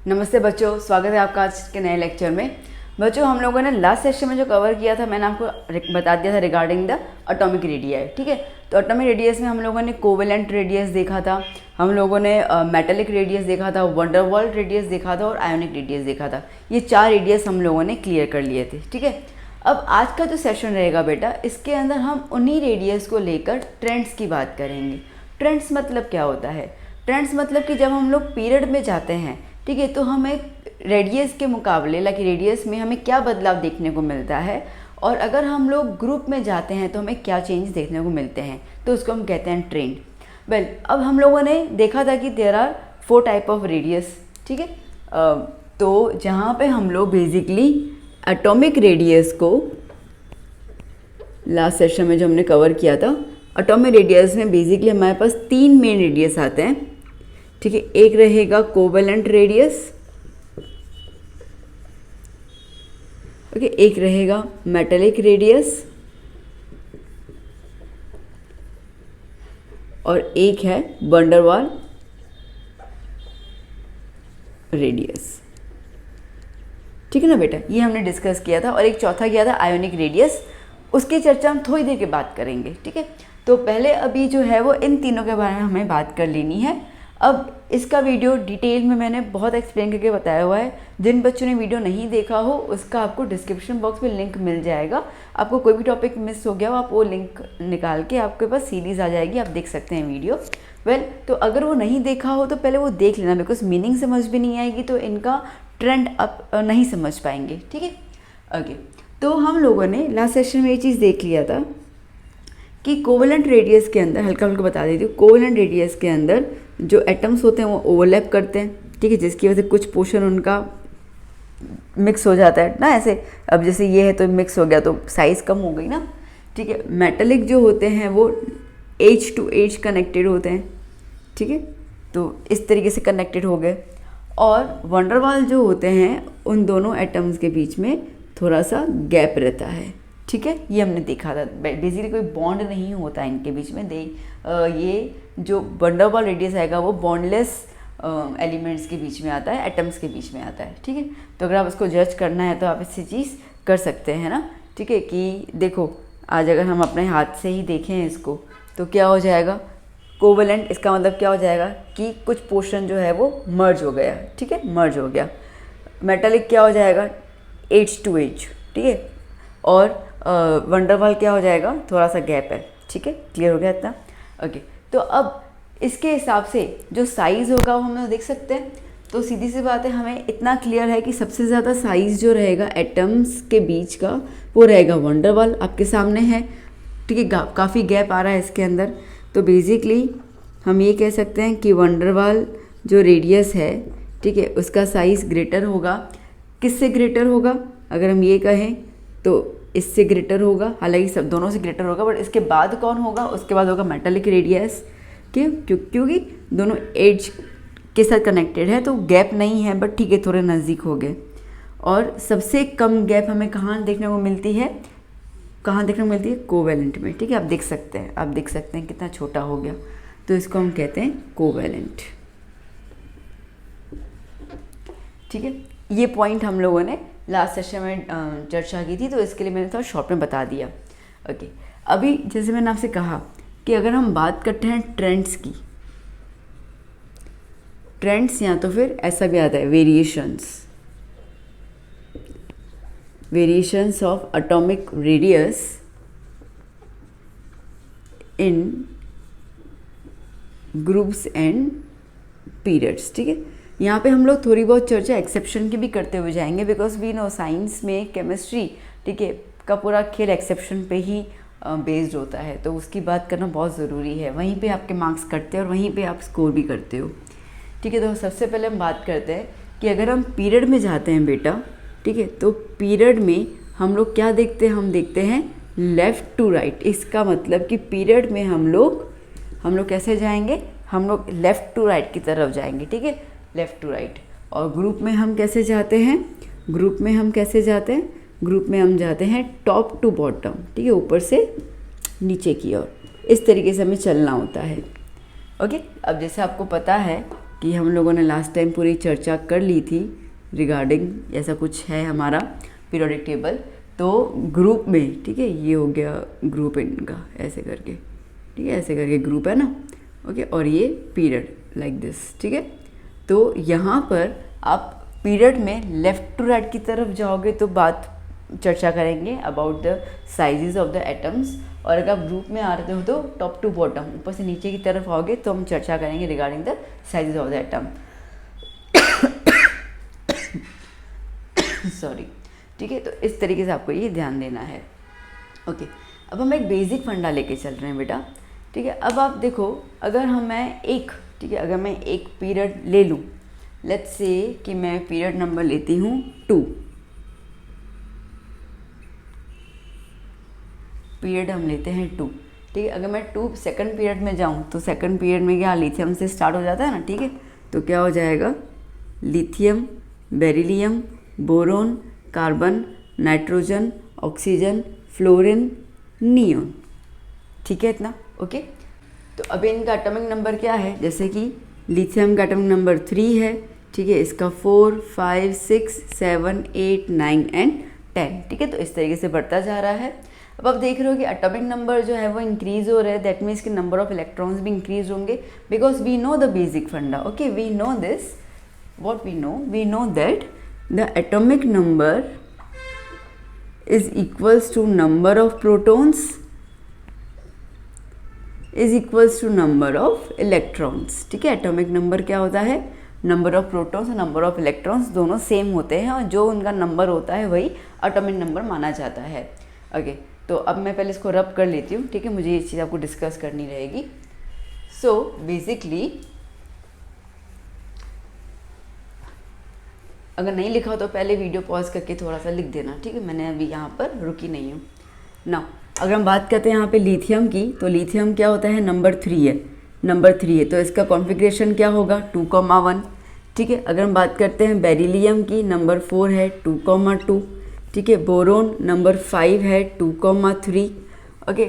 नमस्ते बच्चों, स्वागत है आपका आज के नए लेक्चर में। बच्चों, हम लोगों ने लास्ट सेशन में जो कवर किया था, मैंने आपको बता दिया था रिगार्डिंग द एटॉमिक रेडियस। ठीक है, तो एटॉमिक रेडियस में हम लोगों ने कोवेलेंट रेडियस देखा था, हम लोगों ने मेटेलिक रेडियस देखा था, वंडरवॉल्ट रेडियस देखा था और आयोनिक रेडियस देखा था। ये 4 रेडियस हम लोगों ने क्लियर कर लिए थे। ठीक है, अब आज का जो सेशन रहेगा बेटा, इसके अंदर हम उन्हीं रेडियस को लेकर ट्रेंड्स की बात करेंगे। ट्रेंड्स मतलब क्या होता है? ट्रेंड्स मतलब कि जब हम लोग पीरियड में जाते हैं, ठीक है, तो हमें रेडियस के मुकाबले रेडियस में हमें क्या बदलाव देखने को मिलता है, और अगर हम लोग ग्रुप में जाते हैं तो हमें क्या चेंज देखने को मिलते हैं, तो उसको हम कहते हैं ट्रेंड। वेल, अब हम लोगों ने देखा था कि there are 4 type of radius. ठीक है, तो जहाँ पे हम लोग बेसिकली एटॉमिक रेडियस को लास्ट सेशन में जो हमने कवर किया था, एटॉमिक रेडियस में बेसिकली हमारे पास 3 मेन रेडियस आते हैं। ठीक है, एक रहेगा कोवेलेंट रेडियस, ओके, एक रहेगा मेटेलिक रेडियस और एक है वंडरवॉल रेडियस। ठीक है ना बेटा, ये हमने डिस्कस किया था। और एक चौथा किया था आयोनिक रेडियस, उसकी चर्चा हम थोड़ी देर के बाद करेंगे। ठीक है, तो पहले अभी जो है वो इन तीनों के बारे में हमें बात कर लेनी है। अब इसका वीडियो डिटेल में मैंने बहुत एक्सप्लेन करके बताया हुआ है। जिन बच्चों ने वीडियो नहीं देखा हो, उसका आपको डिस्क्रिप्शन बॉक्स में लिंक मिल जाएगा। आपको कोई भी टॉपिक मिस हो गया हो, आप वो लिंक निकाल के आपके पास सीरीज़ आ जाएगी, आप देख सकते हैं वीडियो। वेल, तो अगर वो नहीं देखा हो तो पहले वो देख लेना, बिकॉज मीनिंग समझ भी नहीं आएगी तो इनका ट्रेंड आप नहीं समझ पाएंगे। ठीक है, ओके, तो हम लोगों ने लास्ट सेशन में ये चीज़ देख लिया था कि कोवेलेंट रेडियस के अंदर, हल्का हल्का बता देती हूँ, कोवेलेंट रेडियस के अंदर जो एटम्स होते हैं वो ओवरलैप करते हैं। ठीक है, जिसकी वजह से कुछ पोर्शन उनका मिक्स हो जाता है ना, ऐसे। अब जैसे ये है तो मिक्स हो गया तो साइज़ कम हो गई ना। ठीक है, मेटेलिक जो होते हैं वो एज टू एज कनेक्टेड होते हैं। ठीक है, तो इस तरीके से कनेक्टेड हो गए। और वंडरवॉल जो होते हैं, उन दोनों एटम्स के बीच में थोड़ा सा गैप रहता है। ठीक है, ये हमने देखा था। बेसिकली कोई बॉन्ड नहीं होता इनके बीच में। ये जो वंडरवॉल रेडियस आएगा वो बॉन्डलेस एलिमेंट्स के बीच में आता है, एटम्स के बीच में आता है। ठीक है, तो अगर आप इसको जज करना है तो आप इससे चीज़ कर सकते हैं ना। ठीक है, कि देखो आज अगर हम अपने हाथ से ही देखें इसको तो क्या हो जाएगा, कोवेलेंट, इसका मतलब क्या हो जाएगा कि कुछ पोर्शन जो है वो मर्ज हो गया। ठीक है, मर्ज हो गया। मेटेलिक क्या हो जाएगा, एज टू एज। ठीक है, और वंडरवॉल क्या हो जाएगा, थोड़ा सा गैप है। ठीक है, क्लियर हो गया इतना? ओके, तो अब इसके हिसाब से जो साइज़ होगा वो हम लोग देख सकते हैं। तो सीधी सी बात है, हमें इतना क्लियर है कि सबसे ज़्यादा साइज़ जो रहेगा एटम्स के बीच का वो रहेगा वंडरवॉल, आपके सामने है। ठीक है, काफ़ी गैप आ रहा है इसके अंदर। तो बेसिकली हम ये कह सकते हैं कि वंडरवॉल जो रेडियस है, ठीक है, उसका साइज़ ग्रेटर होगा। किससे ग्रेटर होगा? अगर हम ये कहें तो इससे ग्रेटर होगा, हालांकि सब दोनों से ग्रेटर होगा, बट इसके बाद कौन होगा? उसके बाद होगा मेटेलिक रेडियस। क्योंकि दोनों एज के साथ कनेक्टेड है तो गैप नहीं है, बट ठीक है, थोड़े नज़दीक हो गए। और सबसे कम गैप हमें कहाँ देखने को मिलती है? कहाँ देखने को मिलती है? कोवेलेंट में। ठीक है, आप देख सकते हैं कितना छोटा हो गया, तो इसको हम कहते हैं कोवेलेंट। ठीक है, ये पॉइंट हम लोगों ने लास्ट सेशन में चर्चा की थी, तो इसके लिए मैंने थोड़ा शॉर्ट में बता दिया। ओके, अभी जैसे मैंने आपसे कहा कि अगर हम बात करते हैं ट्रेंड्स की, ट्रेंड्स या तो फिर ऐसा भी आता है variations of atomic radius in groups and periods. ठीक है, यहाँ पे हम लोग थोड़ी बहुत चर्चा एक्सेप्शन की भी करते हुए जाएंगे, बिकॉज वी नो साइंस में केमिस्ट्री, ठीक है, का पूरा खेल एक्सेप्शन पे ही बेस्ड होता है, तो उसकी बात करना बहुत ज़रूरी है। वहीं पे आपके मार्क्स कटते हैं और वहीं पे आप स्कोर भी करते हो। ठीक है, तो सबसे पहले हम बात करते हैं कि अगर हम पीरियड में जाते हैं बेटा, ठीक है, तो पीरियड में हम लोग क्या देखते हैं? हम देखते हैं लेफ़्ट टू राइट। इसका मतलब कि पीरियड में हम लोग कैसे जाएंगे? हम लोग लेफ़्ट टू राइट की तरफ जाएंगे। ठीक है, लेफ़्ट टू राइट। और ग्रुप में हम कैसे जाते हैं? ग्रुप में हम जाते हैं टॉप टू बॉटम। ठीक है, ऊपर से नीचे की ओर, इस तरीके से हमें चलना होता है। ओके, अब जैसे आपको पता है कि हम लोगों ने लास्ट टाइम पूरी चर्चा कर ली थी रिगार्डिंग ऐसा कुछ है हमारा पीरियोडिक टेबल। तो ग्रुप में, ठीक है, ये हो गया ग्रुप इनका ऐसे करके, ठीक है, ऐसे करके ग्रुप है ना, ओके, और ये पीरियड लाइक दिस, ठीक है। तो यहाँ पर आप पीरियड में लेफ़्ट टू राइट की तरफ जाओगे तो बात चर्चा करेंगे about the sizes of the atoms, और अगर आप ग्रुप में आ रहे हो तो टॉप टू बॉटम, ऊपर से नीचे की तरफ आओगे तो हम चर्चा करेंगे regarding the sizes of the atom. Sorry, ठीक है। तो इस तरीके से आपको ये ध्यान देना है, ओके। अब हम एक बेसिक फंडा लेके चल रहे हैं बेटा, ठीक है। अब आप देखो, अगर मैं एक पीरियड ले लूँ, लेट्स से कि मैं पीरियड नंबर लेती हूँ 2, पीरियड हम लेते हैं 2, ठीक है। अगर मैं 2 सेकंड पीरियड में जाऊँ तो सेकंड पीरियड में क्या लिथियम से स्टार्ट हो जाता है ना, ठीक है। तो क्या हो जाएगा, lithium, beryllium, boron, carbon, nitrogen, oxygen, fluorine, neon, ठीक है इतना, ओके। तो अभी इनका एटॉमिक नंबर क्या है, जैसे कि लिथियम का एटॉमिक नंबर 3 है, ठीक है, इसका 4, 5, 6, 7, 8, 9 एंड 10, ठीक है। तो इस तरीके से बढ़ता जा रहा है। अब आप देख रहे हो कि एटॉमिक नंबर जो है वो इंक्रीज हो रहा है, दैट मीन्स कि नंबर ऑफ इलेक्ट्रॉन्स भी इंक्रीज होंगे, because we know the basic funda, okay, we know this, what we know that the atomic number is equals to number of protons is equals to number of electrons, ठीक है। Atomic number क्या होता है, number of protons और number of electrons दोनों same होते हैं, और जो उनका नंबर होता है वही एटॉमिक नंबर माना जाता है, ओके। तो अब मैं पहले इसको रब कर लेती हूँ, ठीक है, मुझे ये चीज़ आपको डिस्कस करनी रहेगी। सो बेसिकली अगर नहीं लिखा हो तो पहले वीडियो पॉज करके थोड़ा सा लिख देना, ठीक है, मैंने अभी यहाँ पर रुकी नहीं हूँ ना। अगर हम बात करते हैं यहाँ पे लिथियम की, तो लिथियम क्या होता है, नंबर 3 है, तो इसका कॉन्फ़िगरेशन क्या होगा, 2,1, ठीक है। अगर हम बात करते हैं बेरिलियम की, नंबर 4 है, 2,2, ठीक है। बोरोन नंबर 5 है, 2,3, ओके।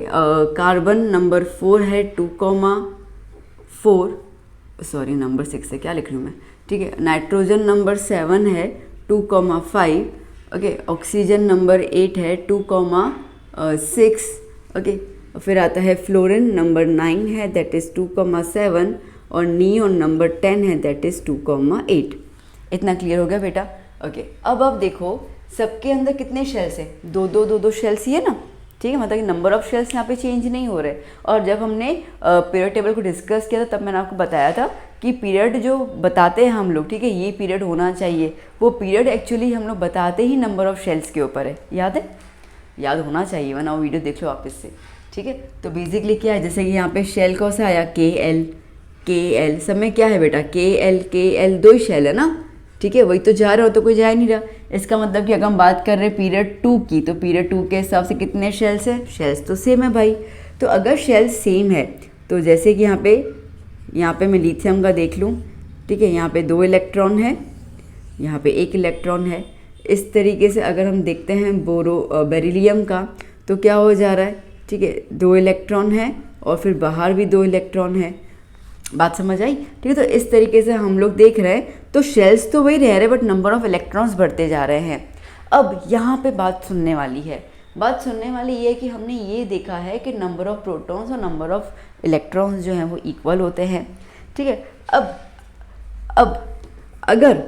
कार्बन नंबर 4 है, 2,4, सॉरी नंबर 6 है, क्या लिख रही हूँ मैं, ठीक है। नाइट्रोजन नंबर 7 है, 2,5, ओके। ऑक्सीजन नंबर 8 है, 2,6, ओके। फिर आता है फ्लोरीन नंबर 9 है, दैट इज़ 2,7, और नियोन नंबर 10 है, दैट इज़ 2,8। इतना क्लियर हो गया बेटा, ओके। अब आप देखो सबके अंदर कितने शेल्स है, दो शेल्स ही है ना, ठीक है, मतलब कि नंबर ऑफ शेल्स यहाँ पे चेंज नहीं हो रहे। और जब हमने पीरियड टेबल को डिस्कस किया था तब मैंने आपको बताया था कि पीरियड जो बताते हैं हम लोग, ठीक है, ये पीरियड होना चाहिए, वो पीरियड एक्चुअली हम लोग बताते ही नंबर ऑफ शेल्स के ऊपर है, याद है, याद होना चाहिए, वरना वो वीडियो देख लो वापस से, ठीक है। तो बेसिकली क्या है, जैसे कि यहाँ पे शेल कौन सा आया, KL, सब में क्या है बेटा, KL, 2 ही शेल है ना, ठीक है, वही तो जा रहा हो तो कोई जा ही नहीं रहा। इसका मतलब कि अगर हम बात कर रहे हैं पीरियड 2 की, तो पीरियड 2 के हिसाब से कितने शेल्स हैं, शेल्स तो सेम है भाई। तो अगर शेल्स सेम है तो जैसे कि यहाँ पे मैं लिथियम का देख लूँ, ठीक है, यहाँ पे 2 इलेक्ट्रॉन है, यहाँ पे 1 इलेक्ट्रॉन है। इस तरीके से अगर हम देखते हैं बेरिलियम का, तो क्या हो जा रहा है, ठीक है, 2 इलेक्ट्रॉन है और फिर बाहर भी 2 इलेक्ट्रॉन है, बात समझ आई, ठीक है। तो इस तरीके से हम लोग देख रहे हैं, तो शेल्स तो वही रह रहे बट नंबर ऑफ इलेक्ट्रॉन्स बढ़ते जा रहे हैं। अब यहाँ पे बात सुनने वाली है, बात सुनने वाली ये है कि हमने ये देखा है कि नंबर ऑफ प्रोटॉन्स और नंबर ऑफ इलेक्ट्रॉन्स जो हैं वो इक्वल होते हैं, ठीक है। अब अगर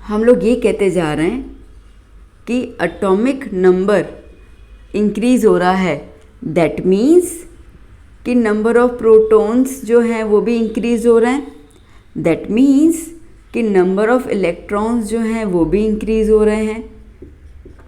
हम लोग ये कहते जा रहे हैं कि एटॉमिक नंबर इंक्रीज हो रहा है, दैट मीन्स कि नंबर ऑफ प्रोटॉन्स जो हैं वो भी इंक्रीज हो रहे हैं, दैट मीन्स कि नंबर ऑफ इलेक्ट्रॉन्स जो हैं वो भी इंक्रीज हो रहे हैं,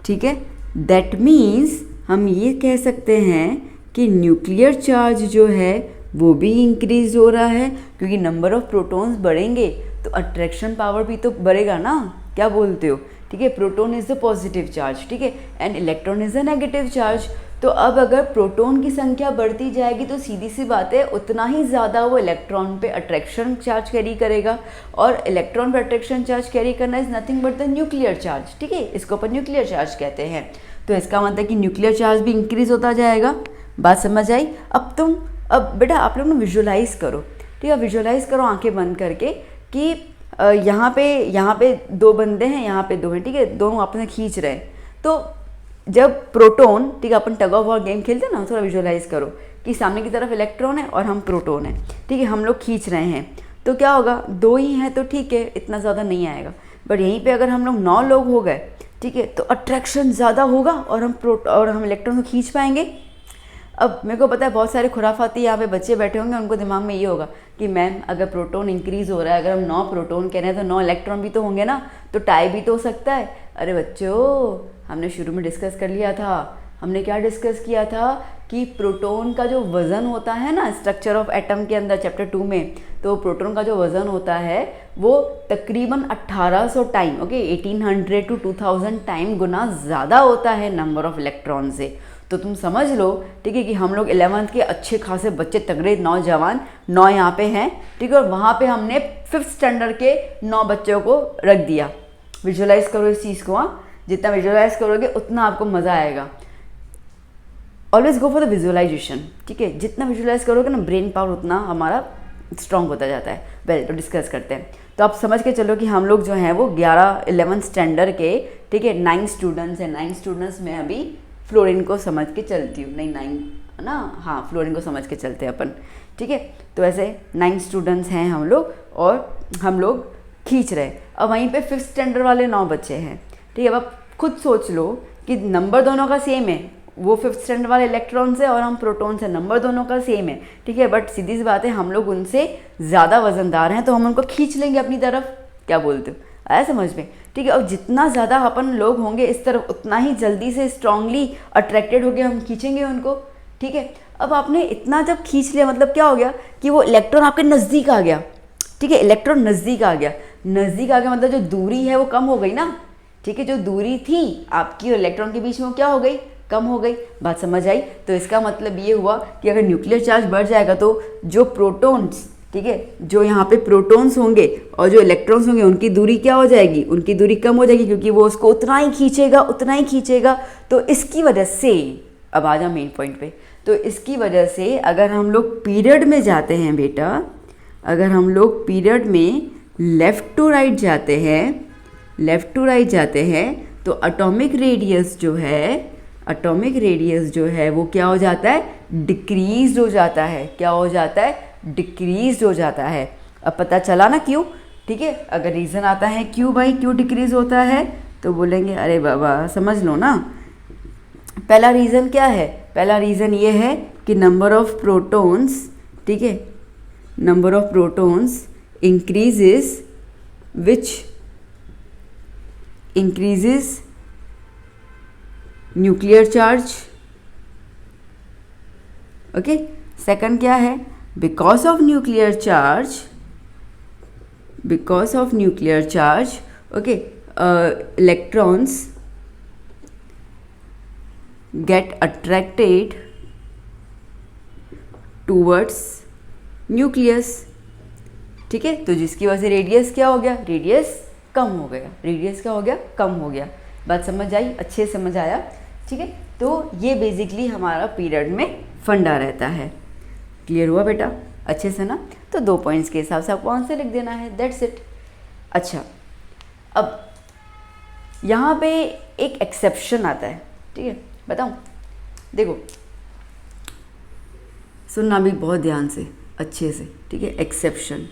ठीक है। दैट मीन्स हम ये कह सकते हैं कि न्यूक्लियर चार्ज जो है वो भी इंक्रीज हो रहा है, क्योंकि नंबर ऑफ प्रोटॉन्स बढ़ेंगे तो अट्रैक्शन पावर भी तो बढ़ेगा ना, क्या बोलते हो, ठीक है। Proton is the positive charge, ठीक है, and electron is the negative charge. तो अब अगर प्रोटॉन की संख्या बढ़ती जाएगी तो सीधी सी बात है उतना ही ज़्यादा वो इलेक्ट्रॉन पे अट्रैक्शन चार्ज कैरी करेगा, और इलेक्ट्रॉन पे अट्रैक्शन चार्ज कैरी करना is nothing but the nuclear charge, ठीक है, इसको अपन न्यूक्लियर चार्ज कहते हैं। तो इसका मतलब कि न्यूक्लियर चार्ज भी इंक्रीज होता जाएगा, बात समझ आई। अब बेटा आप लोग ना विजुअलाइज करो ठीक है। विजुअलाइज करो आंखें बंद करके कि यहाँ पे 2 बंदे हैं, यहाँ पे 2 हैं, ठीक है, दोनों आपस में खींच रहे हैं। तो जब प्रोटॉन, ठीक है, अपन टग ऑफ वॉर गेम खेलते हैं ना, थोड़ा विजुअलाइज करो कि सामने की तरफ इलेक्ट्रॉन है और हम प्रोटॉन है, ठीक है, हम लोग खींच रहे हैं। तो क्या होगा, 2 ही हैं तो ठीक है, इतना ज़्यादा नहीं आएगा। बट यहीं पे अगर हम लोग 9 लोग हो गए, ठीक है, तो अट्रैक्शन ज़्यादा होगा और हम इलेक्ट्रॉन को खींच पाएंगे। अब मेरे को पता है बहुत सारे खुराफाती यहाँ पे बच्चे बैठे होंगे, उनको दिमाग में ये होगा कि मैम अगर प्रोटॉन इंक्रीज़ हो रहा है, अगर हम 9 प्रोटॉन कह रहे हैं तो 9 इलेक्ट्रॉन भी तो होंगे ना, तो टाई भी तो हो सकता है। अरे बच्चों, हमने शुरू में डिस्कस कर लिया था, हमने क्या डिस्कस किया था कि प्रोटॉन का जो वज़न होता है ना स्ट्रक्चर ऑफ एटम के अंदर चैप्टर 2 में, तो प्रोटॉन का जो वज़न होता है वो तकरीबन 1800 टाइम, ओके, 1800 to 2000 टाइम गुना ज़्यादा होता है नंबर ऑफ इलेक्ट्रॉन से। तो तुम समझ लो, ठीक है, कि हम लोग 11th के अच्छे खासे बच्चे, तगड़े नौजवान 9 यहाँ पे हैं, ठीक है, और वहाँ पे हमने 5th स्टैंडर्ड के 9 बच्चों को रख दिया। विजुअलाइज करो इस चीज़ को, हाँ, जितना विजुअलाइज करोगे उतना आपको मज़ा आएगा। Always go for the visualization, ठीक है, जितना विजुअलाइज करोगे ना ब्रेन पावर उतना हमारा स्ट्रॉन्ग होता जाता है। वेल, तो डिस्कस करते हैं। तो आप समझ के चलो कि हम लोग जो हैं वो 11th स्टैंडर्ड के, ठीक है, 9 स्टूडेंट्स हैं। 9 स्टूडेंट्स में अभी फ्लोरीन को समझ के चलती हूँ, नहीं 9 ना, हाँ, फ्लोरीन को समझ के चलते हैं अपन, ठीक है। तो ऐसे 9 स्टूडेंट्स हैं हम लोग और हम लोग खींच रहे हैं। अब वहीं पे 5th स्टैंडर्ड वाले 9 बच्चे हैं, ठीक है। अब आप खुद सोच लो कि नंबर दोनों का सेम है, वो 5th स्टैंडर्ड वाले इलेक्ट्रॉन से और हम प्रोटॉन से, नंबर दोनों का सेम है, ठीक है। बट सीधी सी बात है, हम लोग उनसे ज़्यादा वजनदार हैं तो हम उनको खींच लेंगे अपनी तरफ। क्या बोलते हो, आया समझ में, ठीक है। और जितना ज़्यादा अपन लोग होंगे इस तरफ, उतना ही जल्दी से स्ट्रांगली अट्रैक्टेड हो गया, हम खींचेंगे उनको, ठीक है। अब आपने इतना जब खींच लिया, मतलब क्या हो गया कि वो इलेक्ट्रॉन आपके नज़दीक आ गया, ठीक है, इलेक्ट्रॉन नज़दीक आ गया। नज़दीक आ गया मतलब जो दूरी है वो कम हो गई ना, ठीक है, जो दूरी थी आपकी और इलेक्ट्रॉन के बीच में वो क्या हो गई, कम हो गई। बात समझ आई। तो इसका मतलब ये हुआ कि अगर न्यूक्लियर चार्ज बढ़ जाएगा तो जो प्रोटॉन्स, ठीक है, जो यहाँ पे प्रोटॉन्स होंगे और जो इलेक्ट्रॉन्स होंगे उनकी दूरी क्या हो जाएगी, उनकी दूरी कम हो जाएगी, क्योंकि वो उसको उतना ही खींचेगा। तो इसकी वजह से, अब आ जाओ मेन पॉइंट पे, तो इसकी वजह से अगर हम लोग पीरियड में जाते हैं बेटा, अगर हम लोग पीरियड में लेफ़्ट टू राइट जाते हैं तो एटॉमिक रेडियस जो है वो क्या हो जाता है, डिक्रीज हो जाता है। क्या हो जाता है, डिक्रीज हो जाता है। अब पता चला ना क्यों, ठीक है। अगर रीज़न आता है क्यों भाई, क्यों डिक्रीज होता है, तो बोलेंगे अरे बाबा समझ लो ना। पहला रीज़न क्या है, पहला रीज़न ये है कि नंबर ऑफ प्रोटॉन्स, ठीक है, number of protons increases which increases nuclear charge, okay. Second क्या है, because of nuclear charge, okay, electrons get attracted towards nucleus, ठीक है। तो जिसकी वजह से रेडियस क्या हो गया, रेडियस कम हो गया, रेडियस क्या हो गया, कम हो गया। बात समझ आई, अच्छे समझ आया, ठीक है। तो ये बेसिकली हमारा पीरियड में फंडा रहता है। क्लियर हुआ बेटा अच्छे से ना। तो 2 पॉइंट्स के हिसाब से आपको आंसर लिख देना है, दैट्स इट। अच्छा, अब यहाँ पे एक एक्सेप्शन आता है, ठीक है, बताऊँ, देखो सुनना भी बहुत ध्यान से, अच्छे से, ठीक है। एक्सेप्शन,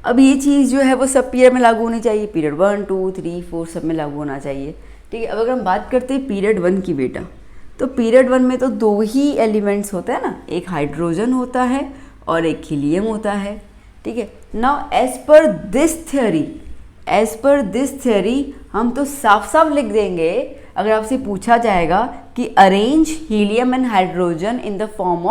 अब ये चीज़ जो है वो सब पीरियड में लागू होनी चाहिए, पीरियड 1, 2, 3, 4 सब में लागू होना चाहिए, ठीक है। अब अगर हम बात करते हैं पीरियड 1 की बेटा, तो पीरियड 1 में तो 2 ही एलिमेंट्स होता है ना, एक हाइड्रोजन होता है और एक हीलियम होता है, ठीक है। Now as per this theory हम तो साफ साफ लिख देंगे, अगर आपसे पूछा जाएगा कि arrange helium and hydrogen in the form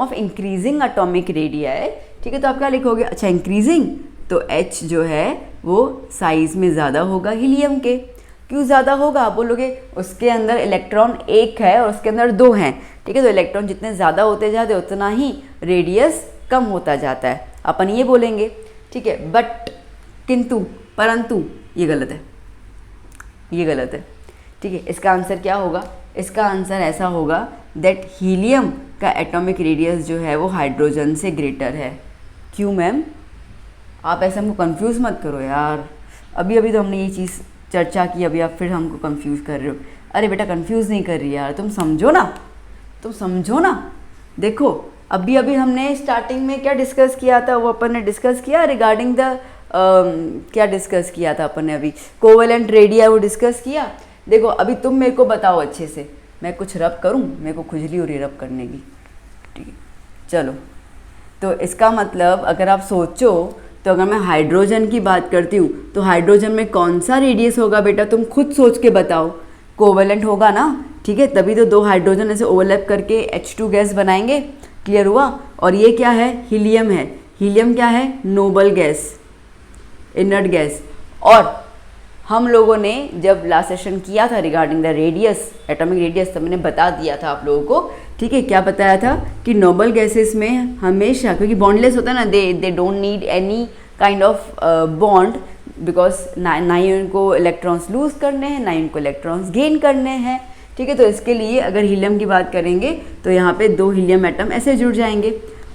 of increasing atomic radii, ठीक है, तो आप क्या लिखोगे, अच्छा इंक्रीजिंग, तो H जो है वो साइज में ज़्यादा होगा हीलियम के। क्यों ज़्यादा होगा, आप बोलोगे उसके अंदर इलेक्ट्रॉन 1 है और उसके अंदर 2 हैं, ठीक है, तो इलेक्ट्रॉन जितने ज़्यादा होते जाते उतना ही रेडियस कम होता जाता है, अपन ये बोलेंगे, ठीक है। बट परंतु ये गलत है, ठीक है। इसका आंसर क्या होगा, इसका आंसर ऐसा होगा दैट हीलियम का एटॉमिक रेडियस जो है वो हाइड्रोजन से ग्रेटर है। क्यों मैम? आप ऐसे हमको कंफ्यूज मत करो यार, अभी अभी तो हमने ये चीज़ चर्चा की, अभी आप फिर हमको कंफ्यूज कर रहे हो। अरे बेटा कंफ्यूज नहीं कर रही यार, तुम समझो ना, तुम समझो ना। देखो अभी अभी हमने स्टार्टिंग में क्या डिस्कस किया था, वो अपन ने डिस्कस किया रिगार्डिंग द क्या डिस्कस किया था अपन ने अभी, कोवेलेंट रेडिया वो डिस्कस किया। देखो अभी तुम मेरे को बताओ अच्छे से, मैं कुछ रब करूं? मेरे को खुजली हो रही है रब करने की, ठीक है चलो। तो इसका मतलब अगर आप सोचो तो अगर मैं हाइड्रोजन की बात करती हूँ तो हाइड्रोजन में कौन सा रेडियस होगा बेटा, तुम खुद सोच के बताओ। कोवेलेंट होगा ना, ठीक है, तभी तो दो हाइड्रोजन ऐसे ओवरलैप करके H2 गैस बनाएंगे। क्लियर हुआ? और ये क्या है? हीलियम है। हीलियम क्या है? Noble gas, inert gas. और हम लोगों ने जब लास्ट सेशन किया था regarding the radius, atomic radius, तब मैंने बता दिया था आप लोगों को, ठीक है, क्या बताया था कि नोबल गैसेस में हमेशा, क्योंकि बॉन्डलेस होता है ना, they don't need any kind of bond, because ना ही उनको इलेक्ट्रॉन्स लूज करने हैं ना ही उनको इलेक्ट्रॉन्स गेन करने हैं, ठीक है। तो इसके लिए अगर हीलियम की बात करेंगे तो यहाँ पे दो हीलियम एटम ऐसे जुड़ जाएंगे।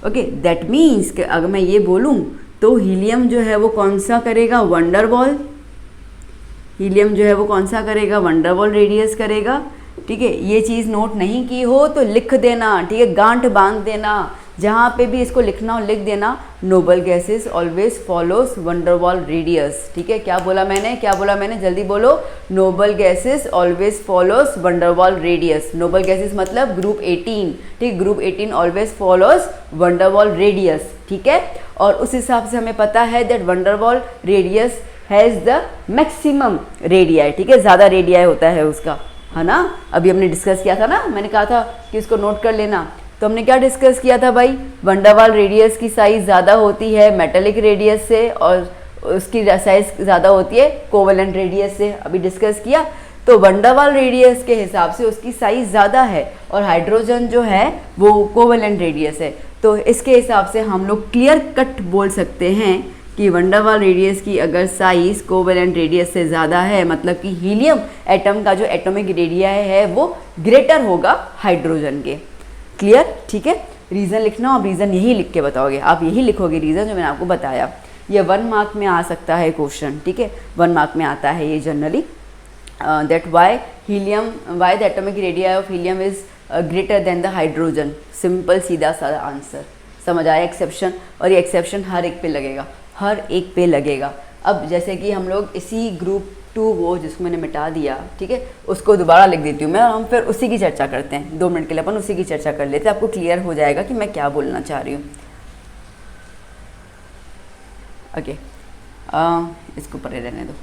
ओके, दैट मीन्स कि अगर मैं ये बोलूँ तो हीलियम जो है वो कौन सा करेगा? वंडरवॉल। हीलियम जो है वो कौन सा करेगा? वंडरवॉल रेडियस करेगा, ठीक है। ये चीज़ नोट नहीं की हो तो लिख देना, ठीक है, गांठ बांध देना, जहाँ पे भी इसको लिखना हो लिख देना, noble gases always follows van der Waals radius, ठीक है। क्या बोला मैंने, क्या बोला मैंने, जल्दी बोलो। Noble gases always follows van der Waals radius. Noble gases मतलब ग्रुप 18, ठीक, group 18 always follows van der Waals radius, ठीक है। और उस हिसाब से हमें पता है that van der Waals radius has the maximum radii, ठीक है, ज़्यादा रेडियाई होता है उसका, है ना। अभी हमने डिस्कस किया था ना, मैंने कहा था कि इसको नोट कर लेना। तो हमने क्या डिस्कस किया था भाई? वंडरवॉल रेडियस की साइज़ ज़्यादा होती है मेटेलिक रेडियस से और उसकी साइज़ ज़्यादा होती है कोवेलेंट रेडियस से, अभी डिस्कस किया। तो वंडरवॉल रेडियस के हिसाब से उसकी साइज़ ज़्यादा है और हाइड्रोजन जो है वो कोवेलेंट रेडियस है। तो इसके हिसाब से हम लोग क्लियर कट बोल सकते हैं कि वंडरवॉल रेडियस की अगर साइज़ कोवेलेंट रेडियस से ज़्यादा है, मतलब कि हीलियम एटम का जो एटॉमिक रेडियाई है वो ग्रेटर होगा हाइड्रोजन के। क्लियर? ठीक है। रीज़न लिखना, आप रीज़न यही लिख के बताओगे, आप यही लिखोगे रीज़न जो मैंने आपको बताया। ये 1 मार्क में आ सकता है क्वेश्चन, ठीक है, 1 मार्क में आता है ये generally. That why helium, why the atomic radii of helium is greater than the hydrogen. Simple सीधा साधा आंसर, समझ आया? एक्सेप्शन, और ये एक्सेप्शन हर एक पे लगेगा, हर एक पे लगेगा। अब जैसे कि हम लोग इसी ग्रुप 2 वो जिसको मैंने मिटा दिया, ठीक है, उसको दोबारा लिख देती हूँ मैं, और हम फिर उसी की चर्चा करते हैं। 2 मिनट के लिए अपन उसी की चर्चा कर लेते हैं, आपको क्लियर हो जाएगा कि मैं क्या बोलना चाह रही हूँ। ओके, इसको परे रहने दो,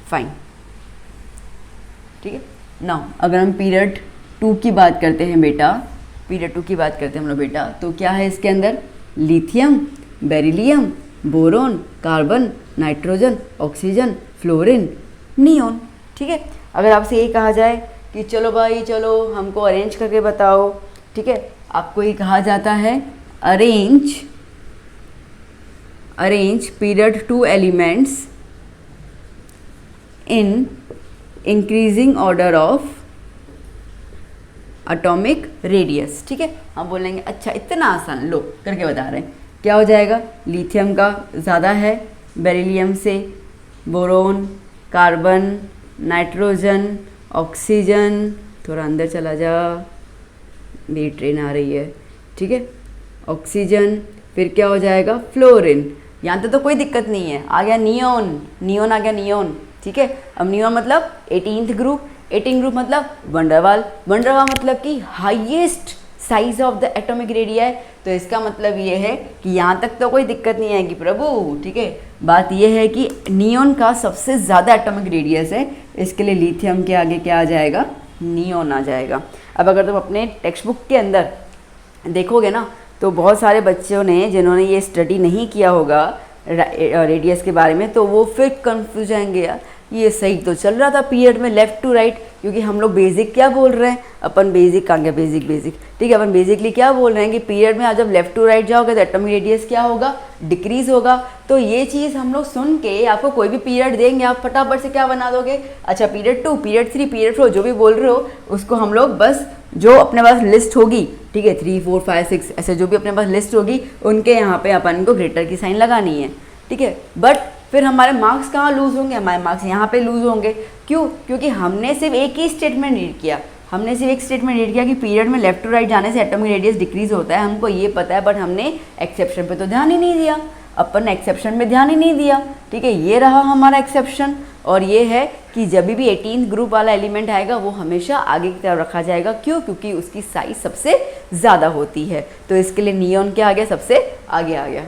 फाइन, ठीक है। नाउ अगर हम पीरियड 2 की बात करते हैं बेटा, पीरियड 2 की बात करते हैं हम लोग बेटा, तो क्या है इसके अंदर? Lithium, beryllium, boron, carbon, nitrogen, oxygen, fluorine, neon, ठीक है। अगर आपसे ये कहा जाए कि चलो भाई चलो हमको अरेंज करके बताओ, ठीक है, आपको ये कहा जाता है arrange period 2 elements in increasing order of atomic radius, ठीक है। हम बोलेंगे अच्छा इतना आसान, लो करके बता रहे हैं। क्या हो जाएगा? लिथियम का ज़्यादा है बेरिलियम से, बोरोन, कार्बन, नाइट्रोजन, ऑक्सीजन, थोड़ा अंदर चला जा, मेरी ट्रेन आ रही है, ठीक है, ऑक्सीजन, फिर क्या हो जाएगा? फ्लोरीन। यहाँ तो कोई दिक्कत नहीं है, आ गया नियोन, नियोन आ गया नियोन, ठीक है। अब नियोन मतलब 18th ग्रुप, 18 ग्रुप मतलब वंडरवॉल, वंडरवॉल मतलब कि highest size of the atomic radii. तो इसका मतलब ये है कि यहाँ तक तो कोई दिक्कत नहीं आएगी प्रभु, ठीक है। बात ये है कि नियोन का सबसे ज़्यादा एटॉमिक रेडियस है, इसके लिए लिथियम के आगे क्या आ जाएगा? नियोन आ जाएगा। अब अगर तुम अपने टेक्स्ट बुक के अंदर देखोगे ना तो बहुत सारे बच्चों ने जिन्होंने ये स्टडी नहीं किया होगा रेडियस के बारे में, तो वो फिर कंफ्यूज जाएंगे यार, ये सही तो चल रहा था पीरियड में लेफ्ट टू राइट, क्योंकि हम लोग बेसिक क्या बोल रहे हैं, अपन बेसिक कहाँ गया, बेसिक ठीक है, अपन बेसिकली क्या बोल रहे हैं कि पीरियड में आप जब लेफ्ट टू राइट जाओगे तो एटॉमिक रेडियस क्या होगा, डिक्रीज होगा। तो ये चीज़ हम लोग सुन के आपको कोई भी पीरियड देंगे आप फटाफट से क्या बना दोगे, अच्छा पीरियड 2, पीरियड 3, पीरियड 4 जो भी बोल रहे हो उसको हम लोग बस जो अपने पास लिस्ट होगी, ठीक है 3, 4, 5, 6 ऐसे जो भी अपने पास लिस्ट होगी उनके यहाँ पे अपन को ग्रेटर की साइन लगानी है, ठीक है। बट फिर हमारे मार्क्स कहाँ लूज़ होंगे, हमारे मार्क्स यहाँ पे लूज़ होंगे। क्यों? क्योंकि हमने सिर्फ एक ही स्टेटमेंट रीड किया, हमने सिर्फ एक स्टेटमेंट रीड किया कि पीरियड में लेफ्ट टू राइट जाने से एटॉमिक रेडियस डिक्रीज होता है, हमको ये पता है, बट हमने एक्सेप्शन पे तो ध्यान ही नहीं दिया, अपन ने एक्सेप्शन में ध्यान ही नहीं दिया, ठीक है। ये रहा हमारा एक्सेप्शन, और ये है कि जब भी 18th ग्रुप वाला एलिमेंट आएगा वो हमेशा आगे की तरफ रखा जाएगा। क्यों? क्योंकि उसकी साइज सबसे ज़्यादा होती है, तो इसके लिए नियॉन क्या आ गया, सबसे आगे आ गया।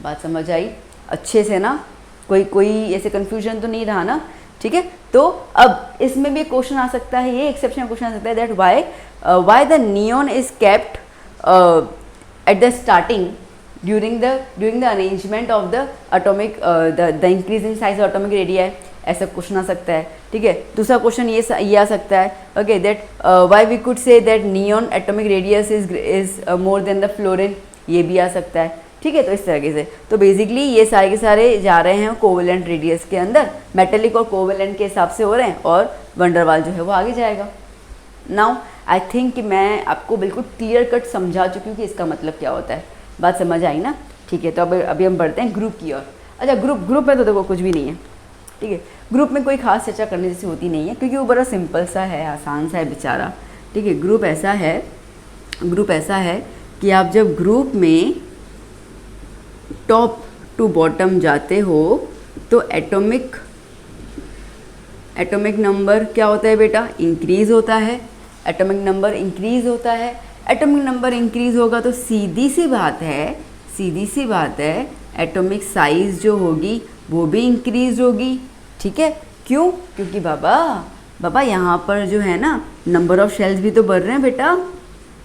बात समझ आई अच्छे से ना, कोई ऐसे कन्फ्यूजन तो नहीं रहा ना, ठीक है। तो अब इसमें भी क्वेश्चन आ सकता है, ये एक्सेप्शन क्वेश्चन आ सकता है, that why the neon is kept at the starting during the arrangement of the atomic the increase in size of atomic radii, ऐसा क्वेश्चन आ सकता है, ठीक है। दूसरा क्वेश्चन ये आ सकता है, okay, that why we could say that neon atomic radius is more than the fluorine, ये भी आ सकता है, ठीक है। तो इस तरीके से तो बेसिकली ये सारे के सारे जा रहे हैं कोवेलेंट रेडियस के अंदर, मेटेलिक और कोवेलेंट के हिसाब से हो रहे हैं, और वंडरवाल जो है वो आगे जाएगा। नाउ आई थिंक कि मैं आपको बिल्कुल क्लियर कट समझा चुकी हूँ कि इसका मतलब क्या होता है, बात समझ आई ना, ठीक है। तो अब अभी हम बढ़ते हैं ग्रुप की ओर। अच्छा ग्रुप में तो देखो कुछ भी नहीं है, ठीक है। ग्रुप में कोई खास चर्चा करने जैसी होती नहीं है, क्योंकि वो बड़ा सिंपल सा है, आसान सा है बेचारा, ठीक है। ग्रुप ऐसा है कि आप जब ग्रुप में टॉप टू बॉटम जाते हो तो एटॉमिक नंबर क्या होता है बेटा, इंक्रीज होता है, एटॉमिक नंबर इंक्रीज होता है। एटॉमिक नंबर इंक्रीज होगा तो सीधी सी बात है एटॉमिक साइज जो होगी वो भी इंक्रीज होगी, ठीक है। क्यों? क्योंकि बाबा यहाँ पर जो है ना नंबर ऑफ शेल्स भी तो बढ़ रहे हैं बेटा,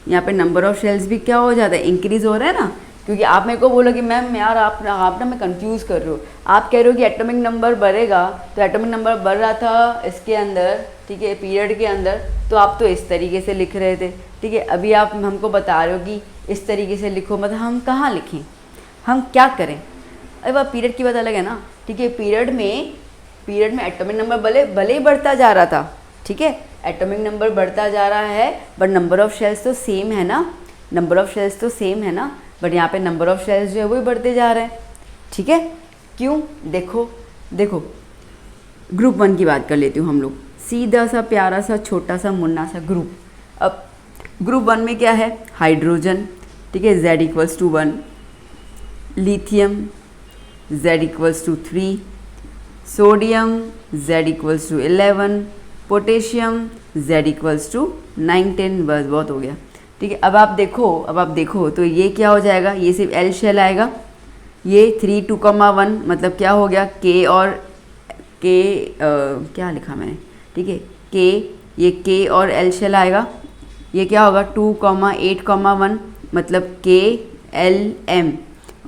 यहाँ पे नंबर ऑफ शेल्स भी क्या हो जाता है, इंक्रीज हो रहा है ना। क्योंकि आप मेरे को बोलो कि मैम यार आप ना मैं कंफ्यूज कर रही हूँ, आप कह रहे हो कि एटॉमिक नंबर बढ़ेगा, तो एटॉमिक नंबर बढ़ रहा था इसके अंदर, ठीक है, पीरियड के अंदर, तो आप तो इस तरीके से लिख रहे थे, ठीक है। अभी आप हमको बता रहे हो कि इस तरीके से लिखो, मतलब हम कहाँ लिखें, हम क्या करें। अरे वह पीरियड की बात अलग है ना, ठीक है। पीरियड में एटॉमिक नंबर भले ही बढ़ता जा रहा था, ठीक है, एटॉमिक नंबर बढ़ता जा रहा है, बट नंबर ऑफ शेल्स तो सेम है ना, बट यहाँ पे नंबर ऑफ शेल्स जो है वो ही बढ़ते जा रहे हैं, ठीक है। क्यों? देखो ग्रुप 1 की बात कर लेती हूँ हम लोग, सीधा सा प्यारा सा छोटा सा मुन्ना सा ग्रुप। अब ग्रुप 1 में क्या है, हाइड्रोजन, ठीक है, Z = 1, lithium Z = 3, sodium Z = 11, potassium Z = 9, 10, बस बहुत हो गया, ठीक है। अब आप देखो तो ये क्या हो जाएगा, ये सिर्फ L शेल आएगा, ये 3, 2, 1 मतलब क्या हो गया, K और K क्या लिखा मैंने, ठीक है, ये K और L शेल आएगा, ये क्या होगा 2, 8, 1 मतलब K L M,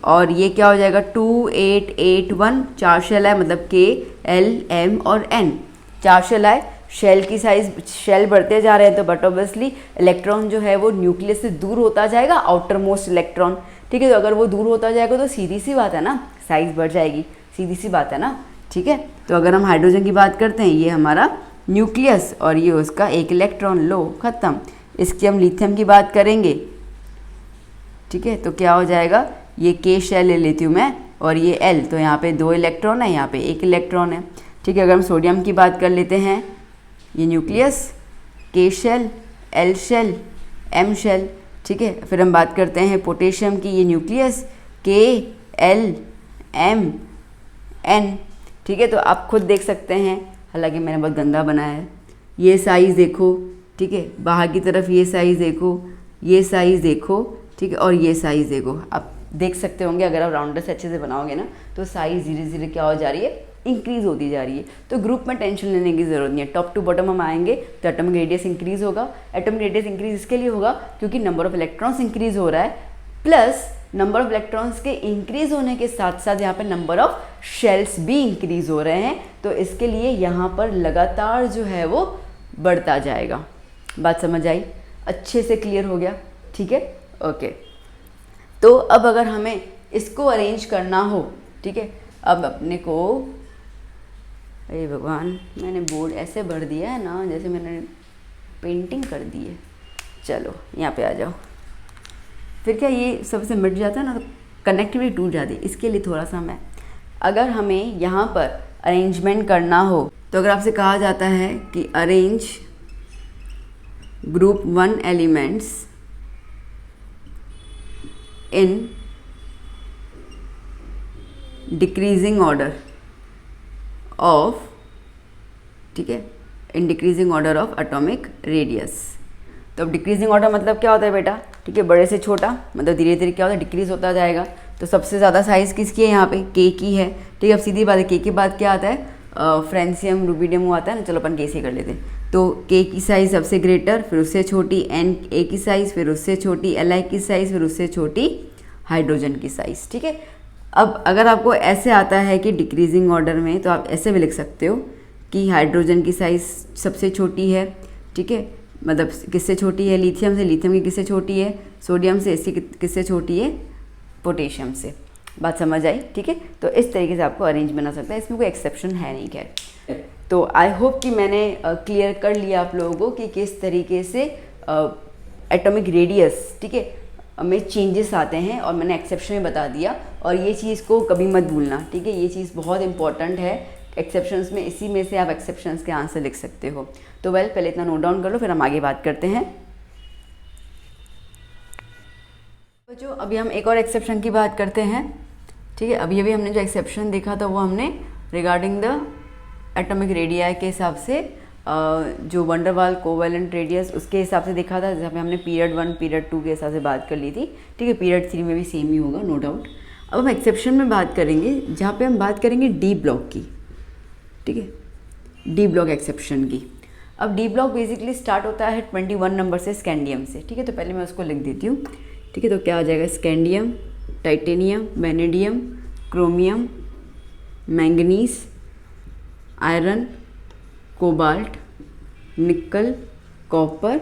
और ये क्या हो जाएगा 2, 8, 8, 1, 4 शेल आए मतलब K L M और N, 4 शेल आए। शेल की साइज, शेल बढ़ते जा रहे हैं तो बट ऑब्वियसली इलेक्ट्रॉन जो है वो न्यूक्लियस से दूर होता जाएगा, आउटर मोस्ट इलेक्ट्रॉन, ठीक है। तो अगर वो दूर होता जाएगा तो सीधी सी बात है ना, साइज बढ़ जाएगी, सीधी सी बात है ना, ठीक है। तो अगर हम हाइड्रोजन की बात करते हैं, ये हमारा न्यूक्लियस और ये उसका एक इलेक्ट्रॉन, लो खत्म। इसकी हम लिथियम की बात करेंगे, ठीक है, तो क्या हो जाएगा, ये K शेल ले लेती हूँ मैं और ये L, तो यहाँ पे 2 इलेक्ट्रॉन है, यहाँ पे 1 इलेक्ट्रॉन है, ठीक है। अगर हम सोडियम की बात कर लेते हैं, ये nucleus, K shell, L shell, M shell, ठीक है। फिर हम बात करते हैं पोटेशियम की, ये nucleus, K L M N, ठीक है। तो आप खुद देख सकते हैं, हालांकि मैंने बहुत गंदा बनाया है, ये साइज़ देखो, ठीक है, बाहर की तरफ ये साइज़ देखो, ये साइज़ देखो, ठीक है, और ये साइज़ देखो, आप देख सकते होंगे अगर आप राउंडर से अच्छे से बनाओगे ना तो साइज़ धीरे धीरे क्या हो जा रही है, इंक्रीज़ होती जा रही है। तो ग्रुप में टेंशन लेने की ज़रूरत नहीं है, टॉप टू बॉटम हम आएंगे तो एटॉमिक रेडियस इंक्रीज़ होगा। एटॉमिक रेडियस इंक्रीज़ इसके लिए होगा क्योंकि नंबर ऑफ इलेक्ट्रॉन्स इंक्रीज़ हो रहा है, प्लस नंबर ऑफ इलेक्ट्रॉन्स के इंक्रीज होने के साथ साथ यहाँ पे नंबर ऑफ शेल्स भी इंक्रीज हो रहे हैं, तो इसके लिए यहाँ पर लगातार जो है वो बढ़ता जाएगा। बात समझ आई? अच्छे से क्लियर हो गया? ठीक है, ओके। तो अब अगर हमें इसको अरेंज करना हो, ठीक है, अब अपने को, अरे भगवान, मैंने बोर्ड ऐसे भर दिया है ना जैसे मैंने पेंटिंग कर दी है। चलो यहाँ पे आ जाओ। फिर क्या ये सबसे मिट जाता है ना, तो कनेक्टिविटी टूट जाती है। इसके लिए थोड़ा सा मैं, अगर हमें यहाँ पर अरेंजमेंट करना हो, तो अगर आपसे कहा जाता है कि arrange group 1 elements in decreasing order of, ठीक है, in decreasing order of atomic radius. तो अब डिक्रीजिंग ऑर्डर मतलब क्या होता है बेटा? ठीक है, बड़े से छोटा, मतलब धीरे धीरे क्या होता है, डिक्रीज होता जाएगा। तो सबसे ज़्यादा साइज़ किसकी है यहाँ पे? के की है। ठीक है, अब सीधी बात है, के के बाद क्या आता है? फ्रेंसियम, रुबिडियम आता है ना। चलो अपन के से कर लेते हैं। तो के की साइज़ सबसे ग्रेटर, फिर उससे छोटी एन ए की साइज़, फिर उससे छोटी एल आई की साइज़, फिर उससे छोटी हाइड्रोजन की साइज़। ठीक है, अब अगर आपको ऐसे आता है कि डिक्रीजिंग ऑर्डर में, तो आप ऐसे भी लिख सकते हो कि हाइड्रोजन की साइज़ सबसे छोटी है। ठीक है, मतलब किससे छोटी है? लिथियम से। लिथियम की किससे छोटी है? सोडियम से। इसकी किससे छोटी है? पोटेशियम से। बात समझ आई? ठीक है, तो इस तरीके से आपको अरेंज बना सकता है, इसमें कोई एक्सेप्शन है नहीं। खैर, तो आई होप कि मैंने क्लियर कर लिया आप लोगों को कि किस तरीके से एटॉमिक रेडियस, ठीक है, में चेंजेस आते हैं, और मैंने एक्सेप्शन में बता दिया। और ये चीज़ को कभी मत भूलना, ठीक है, ये चीज़ बहुत इंपॉर्टेंट है एक्सेप्शंस में। इसी में से आप एक्सेप्शंस के आंसर लिख सकते हो। तो पहले इतना नोट डाउन कर लो, फिर हम आगे बात करते हैं। बच्चों, अभी हम एक और एक्सेप्शन की बात करते हैं। ठीक है, अभी अभी हमने जो एक्सेप्शन देखा था वो हमने रिगार्डिंग द एटॉमिक रेडियाई के हिसाब से, जो वंडरवाल कोवैलेंट रेडियस उसके हिसाब से देखा था, जहाँ पे हमने पीरियड 1 पीरियड 2 के हिसाब से बात कर ली थी। ठीक है, पीरियड 3 में भी सेम ही होगा, नो डाउट। अब हम एक्सेप्शन में बात करेंगे, जहाँ पे हम बात करेंगे डी ब्लॉक की। ठीक है, डी ब्लॉक एक्सेप्शन की। अब डी ब्लॉक बेसिकली स्टार्ट होता है 21 नंबर से, स्कैंडियम से। ठीक है, तो पहले मैं उसको लिख देती हूँ। ठीक है, तो क्या आ जाएगा? Scandium, titanium, vanadium, chromium, manganese, iron, cobalt, निकल, कॉपर,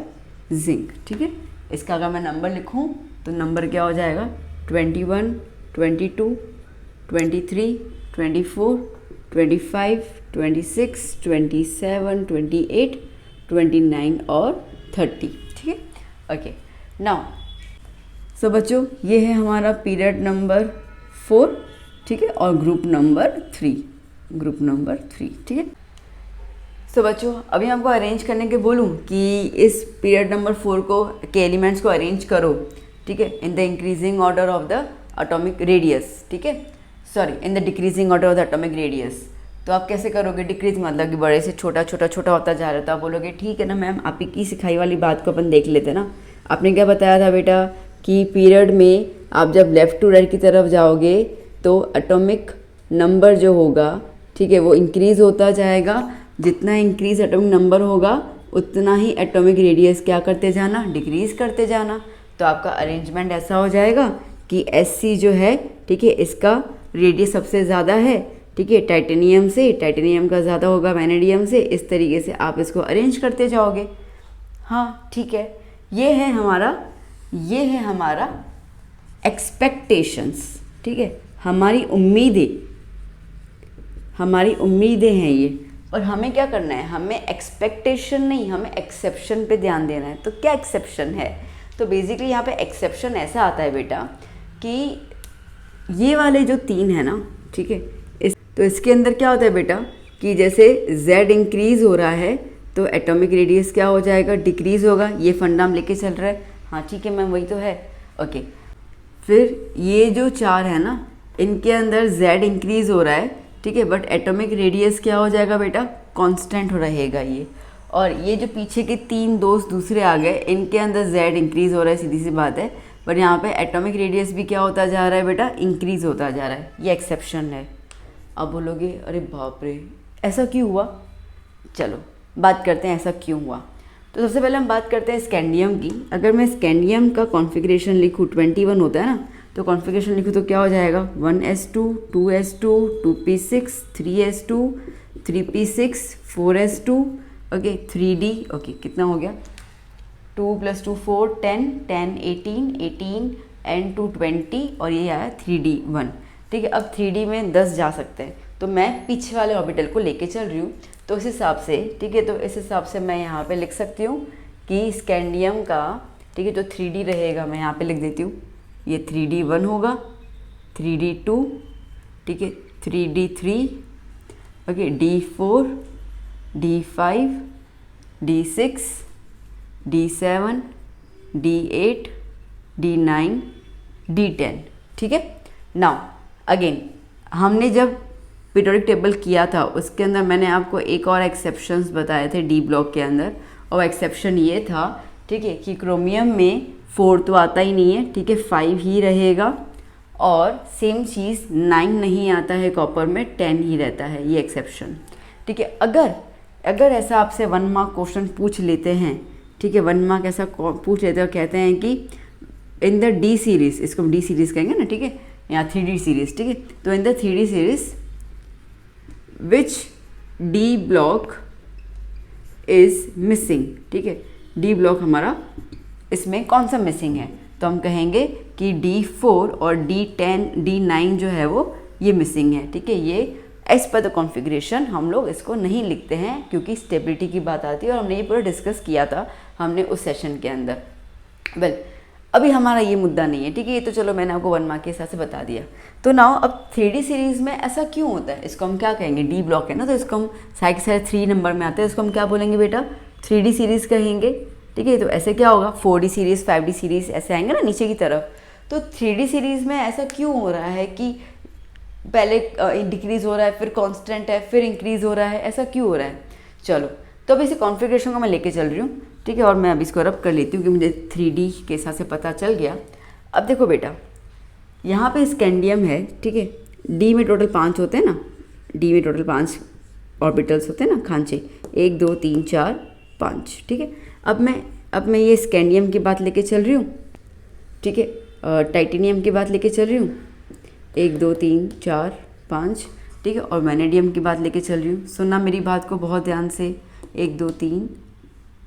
जिंक। ठीक है, इसका अगर मैं नंबर लिखूं तो नंबर क्या हो जाएगा? 21, 22, 23, 24, 25, 26, 27, 28, 29 और 30। ठीक है, ओके। नाउ सो बच्चों, ये है हमारा पीरियड नंबर 4। ठीक है, और ग्रुप नंबर 3, ग्रुप नंबर 3। ठीक है, सो बच्चों, अभी आपको अरेंज करने के बोलूँ कि इस पीरियड नंबर 4 को के एलिमेंट्स को अरेंज करो। ठीक है, in the increasing order of the atomic radius. ठीक है, sorry, in the decreasing order of the atomic radius. तो आप कैसे करोगे? डिक्रीज मतलब कि बड़े से छोटा छोटा छोटा होता जा रहा है। तो आप बोलोगे ठीक है ना मैम, आप ही की सिखाई वाली बात को अपन देख लेते ना। आपने क्या बताया था बेटा कि पीरियड में आप जब लेफ़्ट टू राइट की तरफ जाओगे तो एटॉमिक नंबर जो होगा, ठीक है, वो इंक्रीज़ होता जाएगा। जितना इंक्रीज एटॉमिक नंबर होगा उतना ही एटॉमिक रेडियस क्या करते जाना? डिक्रीज़ करते जाना। तो आपका अरेंजमेंट ऐसा हो जाएगा कि Sc जो है, ठीक है, इसका रेडियस सबसे ज़्यादा है। ठीक है, टाइटेनियम से, टाइटेनियम का ज़्यादा होगा वैनेडियम से। इस तरीके से आप इसको अरेंज करते जाओगे। हाँ, ठीक है, ये है हमारा एक्सपेक्टेशंस। ठीक है, हमारी उम्मीदें हैं ये। और हमें क्या करना है? हमें एक्सपेक्टेशन नहीं, हमें एक्सेप्शन पे ध्यान देना है। तो क्या एक्सेप्शन है? तो बेसिकली यहाँ पे एक्सेप्शन ऐसा आता है बेटा कि ये वाले जो 3 है ना, ठीक है, तो इसके अंदर क्या होता है बेटा कि जैसे Z इंक्रीज़ हो रहा है तो एटॉमिक रेडियस क्या हो जाएगा? डिक्रीज़ होगा। ये फंडा हम लेके चल रहा है। हाँ ठीक है मैम, वही तो है। ओके, फिर ये जो 4 है ना, इनके अंदर Z इंक्रीज़ हो रहा है, ठीक है, बट एटॉमिक रेडियस क्या हो जाएगा बेटा? कांस्टेंट हो रहेगा ये। और ये जो पीछे के 3 दोस्त दूसरे आ गए, इनके अंदर Z इंक्रीज़ हो रहा है, सीधी सी बात है। बट यहाँ पे एटॉमिक रेडियस भी क्या होता जा रहा है बेटा? इंक्रीज़ होता जा रहा है। ये एक्सेप्शन है। अब बोलोगे अरे बाप रे, ऐसा क्यों हुआ? चलो बात करते हैं ऐसा क्यों हुआ। तो सबसे पहले हम बात करते हैं स्कैंडियम की। अगर मैं स्कैंडियम का कॉन्फ़िगरेशन लिखूँ, 21 होता है ना, तो कॉन्फ़िगरेशन लिखूँ तो क्या हो जाएगा, 1s2 2s2 2p6 3s2 3p6 4s2 okay 3d okay कितना हो गया, 2 + 2 4 10 10 18 18 एंड 2 20 और ये आया 3d1। ठीक है, अब 3d में 10 जा सकते हैं, तो मैं पीछे वाले ऑर्बिटल को लेके चल रही हूँ। तो इस हिसाब से ठीक है, तो इस हिसाब से मैं यहाँ पे लिख सकती हूँ कि स्कैंडियम का ठीक है जो 3d रहेगा, मैं यहाँ पे लिख देती हूँ, ये 3d1 होगा, 3d2 ठीक है, 3d3 okay, d4 d5 d6 d7 d8 d9 d10। ठीक है, नाउ अगेन हमने जब पीरियोडिक टेबल किया था उसके अंदर मैंने आपको एक और एक्सेप्शंस बताए थे डी ब्लॉक के अंदर, और एक्सेप्शन ये था ठीक है कि क्रोमियम में 4 तो आता ही नहीं है, ठीक है 5 ही रहेगा, और सेम चीज़ 9 नहीं आता है कॉपर में, 10 ही रहता है, ये एक्सेप्शन। ठीक है, अगर ऐसा आपसे 1 मार्क क्वेश्चन पूछ लेते हैं, ठीक है 1 मार्क ऐसा पूछ लेते हैं और कहते हैं कि इन द डी सीरीज़, इसको हम डी सीरीज़ कहेंगे ना, ठीक है, यहाँ 3D सीरीज़, ठीक है, तो in the 3D series which D block is missing. ठीक है, डी ब्लॉक हमारा इसमें कौन सा मिसिंग है, तो हम कहेंगे कि D4 और D10 D9 जो है वो ये मिसिंग है। ठीक है, ये एज पर द कॉन्फ़िगरेशन हम लोग इसको नहीं लिखते हैं क्योंकि स्टेबिलिटी की बात आती है, और हमने ये पूरा डिस्कस किया था हमने उस सेशन के अंदर। वेल अभी हमारा ये मुद्दा नहीं है, ठीक है, ये तो चलो मैंने आपको 1 मार्क के हिसाब से बता दिया। तो नाउ अब 3D सीरीज़ में ऐसा क्यों होता है, इसको हम क्या कहेंगे, डी ब्लॉक है ना, तो इसको हम साइड के साइड 3 नंबर में आते हैं, इसको हम क्या बोलेंगे बेटा, 3D सीरीज़ कहेंगे। ठीक है, तो ऐसे क्या होगा, 4D सीरीज़ 5D सीरीज़ ऐसे आएंगे ना नीचे की तरफ। तो 3D सीरीज़ में ऐसा क्यों हो रहा है कि पहले डिक्रीज़ हो रहा है, फिर कांस्टेंट है, फिर इंक्रीज़ हो रहा है, ऐसा क्यों हो रहा है। चलो तो अब इसी कॉन्फ़िगरेशन को मैं लेके चल रही हूँ, ठीक है, और मैं अब इसको रब कर लेती हूँ कि मुझे 3D के हिसाब से पता चल गया। अब देखो बेटा, यहाँ पे स्कैंडियम है, ठीक है, डी में टोटल 5 होते हैं ना, डी में टोटल 5 ऑर्बिटल्स होते हैं ना, खांचे, 1 2 3 4 5। ठीक है, अब मैं ये स्कैंडियम की बात लेके चल रही हूँ, ठीक है, टाइटेनियम की बात लेके चल रही हूँ, 1 2 3 4 5, ठीक है, और वैनेडियम की बात लेके चल रही हूँ। सुनना मेरी बात को बहुत ध्यान से, 1 2 3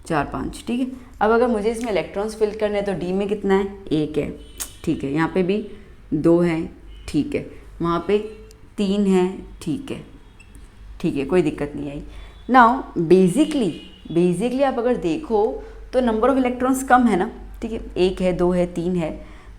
4 5, ठीक है। अब अगर मुझे इसमें इलेक्ट्रॉन्स फिल करने हैं तो डी में कितना है, 1 है, ठीक है, यहाँ पे भी 2 हैं, ठीक है, वहाँ पे 3 हैं, ठीक है, कोई दिक्कत नहीं आई। नाउ बेसिकली आप अगर देखो तो नंबर ऑफ इलेक्ट्रॉन्स कम है ना, ठीक है, 1 है, 2 है, 3 है,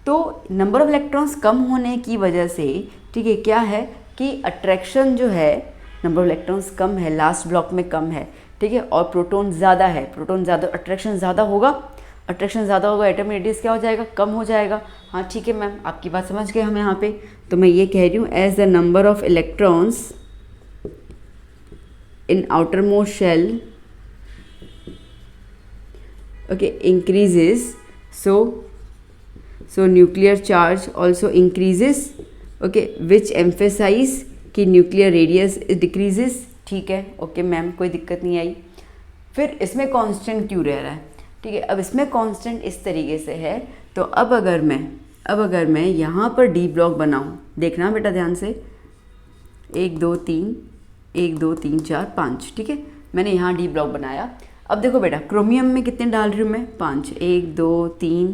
तो नंबर ऑफ इलेक्ट्रॉन्स कम होने की वजह से, ठीक है, क्या है कि अट्रैक्शन जो है, नंबर ऑफ इलेक्ट्रॉन्स कम है, लास्ट ब्लॉक में कम है, ठीक है, और प्रोटॉन ज़्यादा है, प्रोटॉन ज़्यादा, अट्रैक्शन ज़्यादा होगा, एटॉमिक रेडियस क्या हो जाएगा, कम हो जाएगा। हाँ ठीक है मैम, आपकी बात समझ गए हम यहाँ पे। तो मैं ये कह रही हूँ, as the number of electrons in outermost shell okay increases, so nuclear charge also increases, okay, which emphasize कि nuclear radius decreases। ठीक है, ओके मैम, कोई दिक्कत नहीं आई। फिर इसमें कांस्टेंट क्यों रह रहा है, ठीक है, अब इसमें कांस्टेंट इस तरीके से है, तो अब अगर मैं यहाँ पर डी ब्लॉक बनाऊँ, देखना बेटा ध्यान से, 1 2 3 4 5, ठीक है, मैंने यहाँ डी ब्लॉक बनाया। अब देखो बेटा, क्रोमियम में कितने डाल रही हूँ मैं, 5, 1 2 3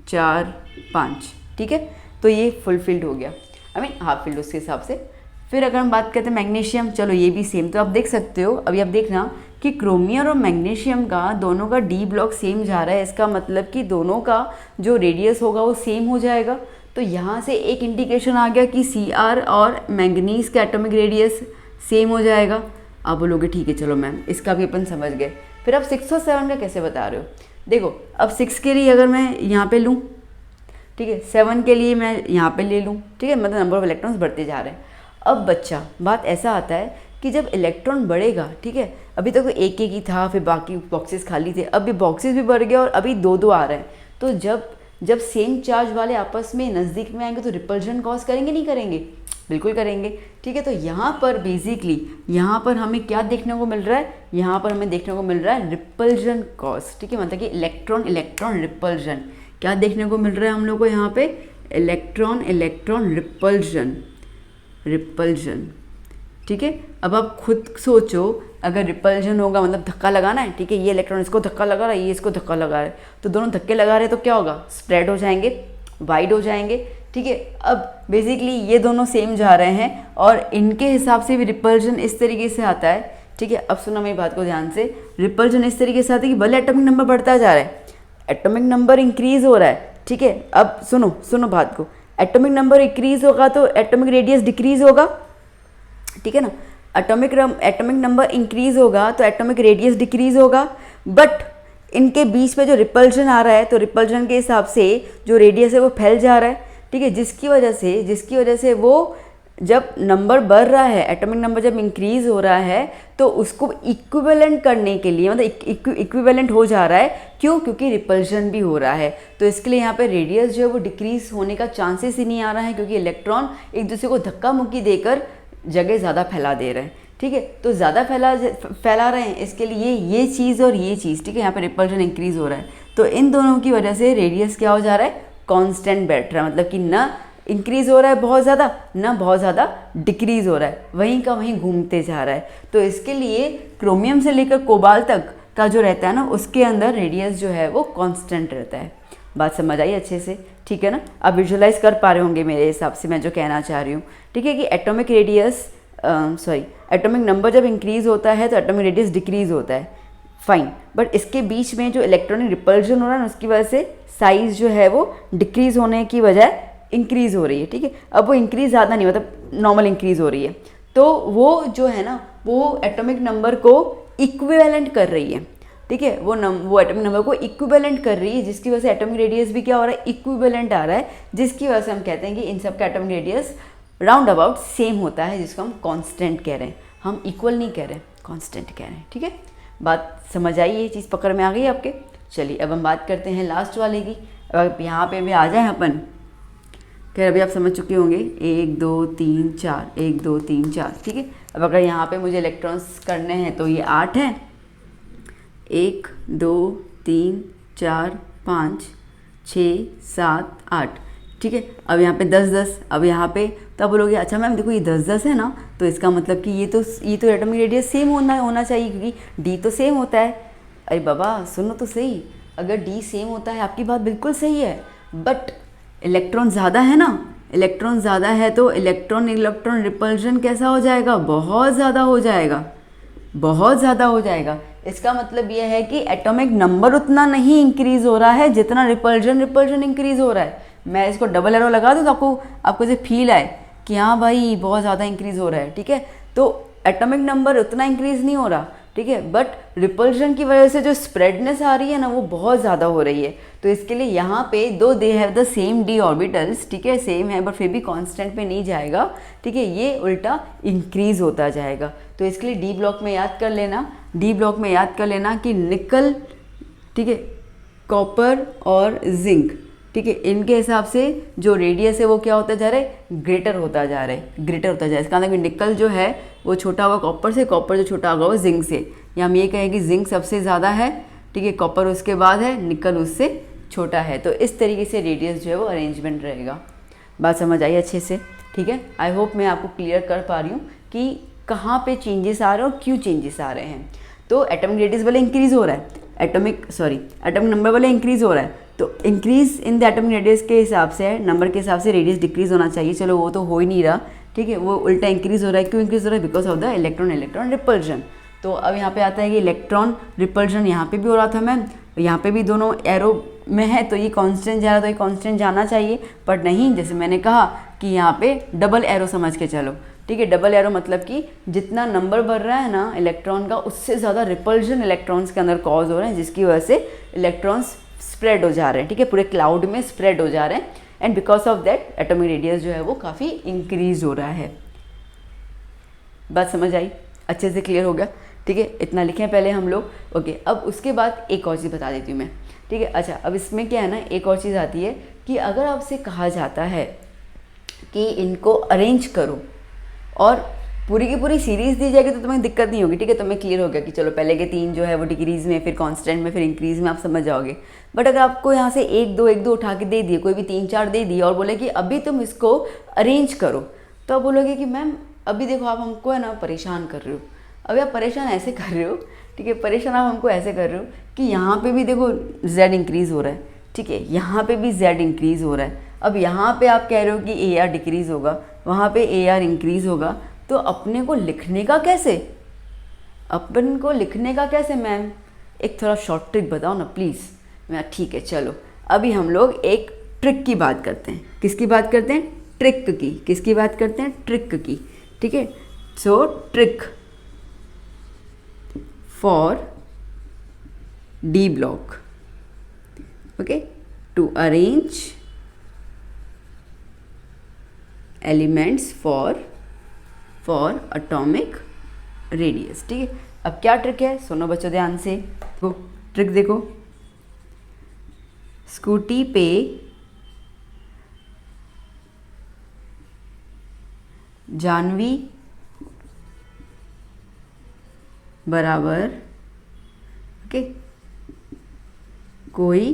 4 5, ठीक है, तो ये फुलफिल्ड हो गया, हाफ फिल्ड उसके हिसाब से। फिर अगर हम बात करते हैं मैग्नीशियम, चलो ये भी सेम, तो आप देख सकते हो, अभी आप देखना कि क्रोमियम और मैग्नीशियम का दोनों का डी ब्लॉक सेम जा रहा है, इसका मतलब कि दोनों का जो रेडियस होगा वो सेम हो जाएगा। तो यहाँ से एक इंडिकेशन आ गया कि Cr और मैंगनीज का एटॉमिक रेडियस सेम हो जाएगा। आप बोलोगे ठीक है चलो मैम, इसका भी अपन समझ गए। फिर आप 6 और 7 का कैसे बता रहे हो, देखो अब 6 के लिए अगर मैं यहाँ पे लूँ, ठीक है, 7 के लिए मैं यहाँ पे ले लूँ, ठीक है, मतलब नंबर ऑफ इलेक्ट्रॉन्स बढ़ते जा रहे हैं। अब बच्चा बात ऐसा आता है कि जब इलेक्ट्रॉन बढ़ेगा, ठीक है, अभी तक तो एक ही था, फिर बाकी बॉक्सेस खाली थे, अब ये बॉक्सेस भी बढ़ गए और अभी 2 आ रहे हैं। तो जब सेम चार्ज वाले आपस में नज़दीक में आएंगे तो रिपल्जन कॉज करेंगे, नहीं करेंगे, बिल्कुल करेंगे। ठीक है, तो यहाँ पर बेसिकली यहाँ पर हमें क्या देखने को मिल रहा है, यहाँ पर हमें देखने को मिल रहा है रिपल्जन कॉज। ठीक है, मतलब कि इलेक्ट्रॉन इलेक्ट्रॉन रिपल्जन क्या देखने को मिल रहा है हम लोग को यहाँ पे, इलेक्ट्रॉन इलेक्ट्रॉन रिपल्जन रिपल्जन। ठीक है, अब आप खुद सोचो, अगर रिपल्जन होगा मतलब धक्का लगाना है, ठीक है, ये इलेक्ट्रॉन इसको धक्का लगा रहा है, ये इसको धक्का लगा रहा है, तो दोनों धक्के लगा रहे हैं तो क्या होगा, स्प्रेड हो जाएंगे, वाइड हो जाएंगे। ठीक है, अब बेसिकली ये दोनों सेम जा रहे हैं और इनके हिसाब से भी रिपल्जन इस तरीके से आता है। ठीक है, अब सुनो मेरी बात को ध्यान से, रिपल्जन इस तरीके से आता है कि भले एटॉमिक नंबर बढ़ता जा रहा है, एटॉमिक नंबर इंक्रीज हो रहा है। ठीक है, अब सुनो बात को, एटॉमिक नंबर इंक्रीज होगा तो एटॉमिक रेडियस डिक्रीज होगा। ठीक है ना, एटॉमिक नंबर इंक्रीज होगा तो एटॉमिक रेडियस डिक्रीज होगा, बट इनके बीच में जो रिपल्जन आ रहा है तो रिपल्जन के हिसाब से जो रेडियस है वो फैल जा रहा है। ठीक है, जिसकी वजह से वो जब नंबर बढ़ रहा है, एटॉमिक नंबर जब इंक्रीज हो रहा है तो उसको इक्विवेलेंट करने के लिए मतलब इक्विवेलेंट हो जा रहा है। क्यों? क्योंकि रिपल्जन भी हो रहा है, तो इसके लिए यहाँ पे रेडियस जो है वो डिक्रीज होने का चांसेस ही नहीं आ रहा है, क्योंकि इलेक्ट्रॉन एक दूसरे को धक्का मुक्की देकर जगह ज़्यादा फैला दे रहे हैं। ठीक है, तो ज़्यादा फैला रहे हैं, इसके लिए ये चीज़ और ये चीज़, ठीक है, यहाँ पे रिपल्जन इंक्रीज हो रहा है, तो इन दोनों की वजह से रेडियस क्या हो जा रहा है, कांस्टेंट बैठ रहा है, मतलब कि ना इंक्रीज हो रहा है बहुत ज़्यादा, ना बहुत ज़्यादा डिक्रीज हो रहा है, वहीं का वहीं घूमते जा रहा है। तो इसके लिए क्रोमियम से लेकर कोबाल्ट तक का जो रहता है ना, उसके अंदर रेडियस जो है वो कांस्टेंट रहता है। बात समझ आई अच्छे से? ठीक है ना, आप विजुअलाइज कर पा रहे होंगे मेरे हिसाब से मैं जो कहना चाह रही हूँ। ठीक है, कि एटॉमिक नंबर जब इंक्रीज होता है तो एटॉमिक रेडियस डिक्रीज होता है, फाइन, बट इसके बीच में जो इलेक्ट्रॉनिक रिपल्जन हो रहा है ना, उसकी वजह से साइज जो है वो डिक्रीज होने की बजाय इंक्रीज हो रही है। ठीक है, अब वो इंक्रीज ज़्यादा नहीं, मतलब नॉर्मल इंक्रीज हो रही है, तो वो जो है ना वो एटॉमिक नंबर को इक्विवेलेंट कर रही है। ठीक है, वो एटॉमिक नंबर को इक्विवेलेंट कर रही है, जिसकी वजह से एटॉमिक रेडियस भी क्या हो रहा है, इक्विवेलेंट आ रहा है, जिसकी वजह से हम कहते हैं कि इन सब का atomic radius round about same होता है, जिसको हम कांस्टेंट कह रहे हैं, हम इक्वल नहीं कह रहे हैं, कांस्टेंट कह रहे हैं। ठीक है, बात समझ आई, ये चीज़ पकड़ में आ गई आपके? चलिए अब हम बात करते हैं लास्ट वाले की। अब यहाँ पे भी आ जाए अपन, खैर अभी आप समझ चुके होंगे, 1 2 3 4 1 2 3 4। ठीक है, अब अगर यहाँ पे मुझे इलेक्ट्रॉन्स करने हैं तो ये 8 हैं, 1 2 3 4 5 6 7 8। ठीक है, अब यहाँ पे 10 10, अब यहाँ पे तब बोलोगे अच्छा मैम देखो ये 10 10 है ना, तो इसका मतलब कि ये तो एटॉमिक रेडियस सेम होना चाहिए, क्योंकि डी तो सेम होता है। अरे बाबा सुनो तो सही, अगर डी सेम होता है आपकी बात बिल्कुल सही है, बट इलेक्ट्रॉन ज़्यादा है ना, इलेक्ट्रॉन ज़्यादा है तो इलेक्ट्रॉन रिपल्जन कैसा हो जाएगा, बहुत ज़्यादा हो जाएगा, बहुत ज़्यादा हो जाएगा। इसका मतलब यह है कि एटॉमिक नंबर उतना नहीं इंक्रीज हो रहा है जितना रिपल्जन इंक्रीज हो रहा है। मैं इसको डबल एरो लगा दूँ तो आपको ऐसे फील आए कि हाँ भाई बहुत ज़्यादा इंक्रीज हो रहा है। ठीक है, तो एटॉमिक नंबर उतना इंक्रीज नहीं हो रहा, ठीक है, बट रिपल्जन की वजह से जो स्प्रेडनेस आ रही है ना वो बहुत ज़्यादा हो रही है। तो इसके लिए यहाँ पे दो दे have the same D orbitals, ठीक है, सेम है बट फिर भी कांस्टेंट पे नहीं जाएगा। ठीक है, ये उल्टा इंक्रीज होता जाएगा। तो इसके लिए डी ब्लॉक में याद कर लेना, कि निकल, ठीक है, कॉपर और जिंक, ठीक है, इनके हिसाब से जो रेडियस है वो क्या होता जा रहा है, ग्रेटर होता जा रहा है। इसका मतलब निकल जो है वो छोटा होगा कॉपर से, कॉपर जो छोटा होगा वो जिंक से, या हम ये कहें कि जिंक सबसे ज़्यादा है, ठीक है, कॉपर उसके बाद है, निकल उससे छोटा है। तो इस तरीके से रेडियस जो है वो अरेंजमेंट रहेगा। बात समझ आई अच्छे से? ठीक है, आई होप मैं आपको क्लियर कर पा रही हूँ कि कहाँ पे चेंजेस आ रहे हैं और क्यों चेंजेस आ रहे हैं। तो एटॉमिक रेडियस वाले इंक्रीज हो रहा है, एटॉमिक नंबर वाले इंक्रीज हो रहा है, तो increase in the atomic radius के हिसाब से, नंबर के हिसाब से रेडियस डिक्रीज होना चाहिए। चलो वो तो हो ही नहीं रहा, ठीक है, वो उल्टा इंक्रीज हो रहा है। क्यों इंक्रीज हो रहा है? Because of the electron repulsion. तो अब यहाँ पे आता है कि इलेक्ट्रॉन रिपल्जन यहाँ पे भी हो रहा था मैम, यहाँ पे भी दोनों एरो में है, तो ये कांस्टेंट जा रहा है, तो ये कांस्टेंट जाना चाहिए, बट नहीं, जैसे मैंने कहा कि यहाँ पे डबल एरो समझ के चलो। ठीक है, डबल एरो मतलब कि जितना नंबर बढ़ रहा है ना इलेक्ट्रॉन का, उससे ज़्यादा रिपल्जन इलेक्ट्रॉन्स के अंदर कॉज हो रहे हैं, जिसकी वजह से इलेक्ट्रॉन्स स्प्रेड हो जा रहे हैं। ठीक है, पूरे क्लाउड में स्प्रेड हो जा रहे हैं, and because of that atomic radius जो है वो काफ़ी इंक्रीज हो रहा है। बात समझ आई? अच्छे से क्लियर हो गया? ठीक है, इतना लिखें पहले हम लोग। ओके, अब उसके बाद एक और चीज़ बता देती हूँ मैं। ठीक है, अच्छा, अब इसमें क्या है ना, एक और चीज़ आती है कि अगर आपसे कहा जाता है कि इनको अरेंज करो, और पूरी की पूरी सीरीज़ दी जाएगी तो तुम्हें दिक्कत नहीं होगी, ठीक है, तुम्हें क्लियर हो गया कि चलो पहले के 3 जो है वो डिग्रीज़ में, फिर कांस्टेंट में, फिर इंक्रीज़ में, आप समझ जाओगे। बट अगर आपको यहाँ से 1 2 1 2 उठा के दे दिए, कोई भी 3 4 दे दिए और बोले कि अभी तुम इसको अरेंज करो, तो आप बोलोगे कि मैम अभी देखो आप हमको है ना परेशान कर रहे हो। अभी आप परेशान ऐसे कर रहे हो, ठीक है, परेशान आप हमको ऐसे कर रहे हो कि यहाँ पे भी देखो z इंक्रीज़ हो रहा है, ठीक है, यहाँ पे भी z इंक्रीज़ हो रहा है। अब यहाँ पे आप कह रहे हो कि AR डिक्रीज़ होगा, वहाँ पे AR इंक्रीज़ होगा, तो अपने को लिखने का कैसे, अपन को लिखने का कैसे मैम, एक थोड़ा शॉर्ट ट्रिक बताओ ना प्लीज़। मैं ठीक है चलो, अभी हम लोग एक ट्रिक की बात करते हैं। किसकी बात करते हैं? ट्रिक की। किसकी बात करते हैं? ट्रिक की, ठीक है। So trick for D block, okay, to arrange elements for atomic radius, ठीक है। अब क्या ट्रिक है, सुनो बच्चों ध्यान से, देखो ट्रिक देखो, स्कूटी पे जानवी बराबर, ओके, कोई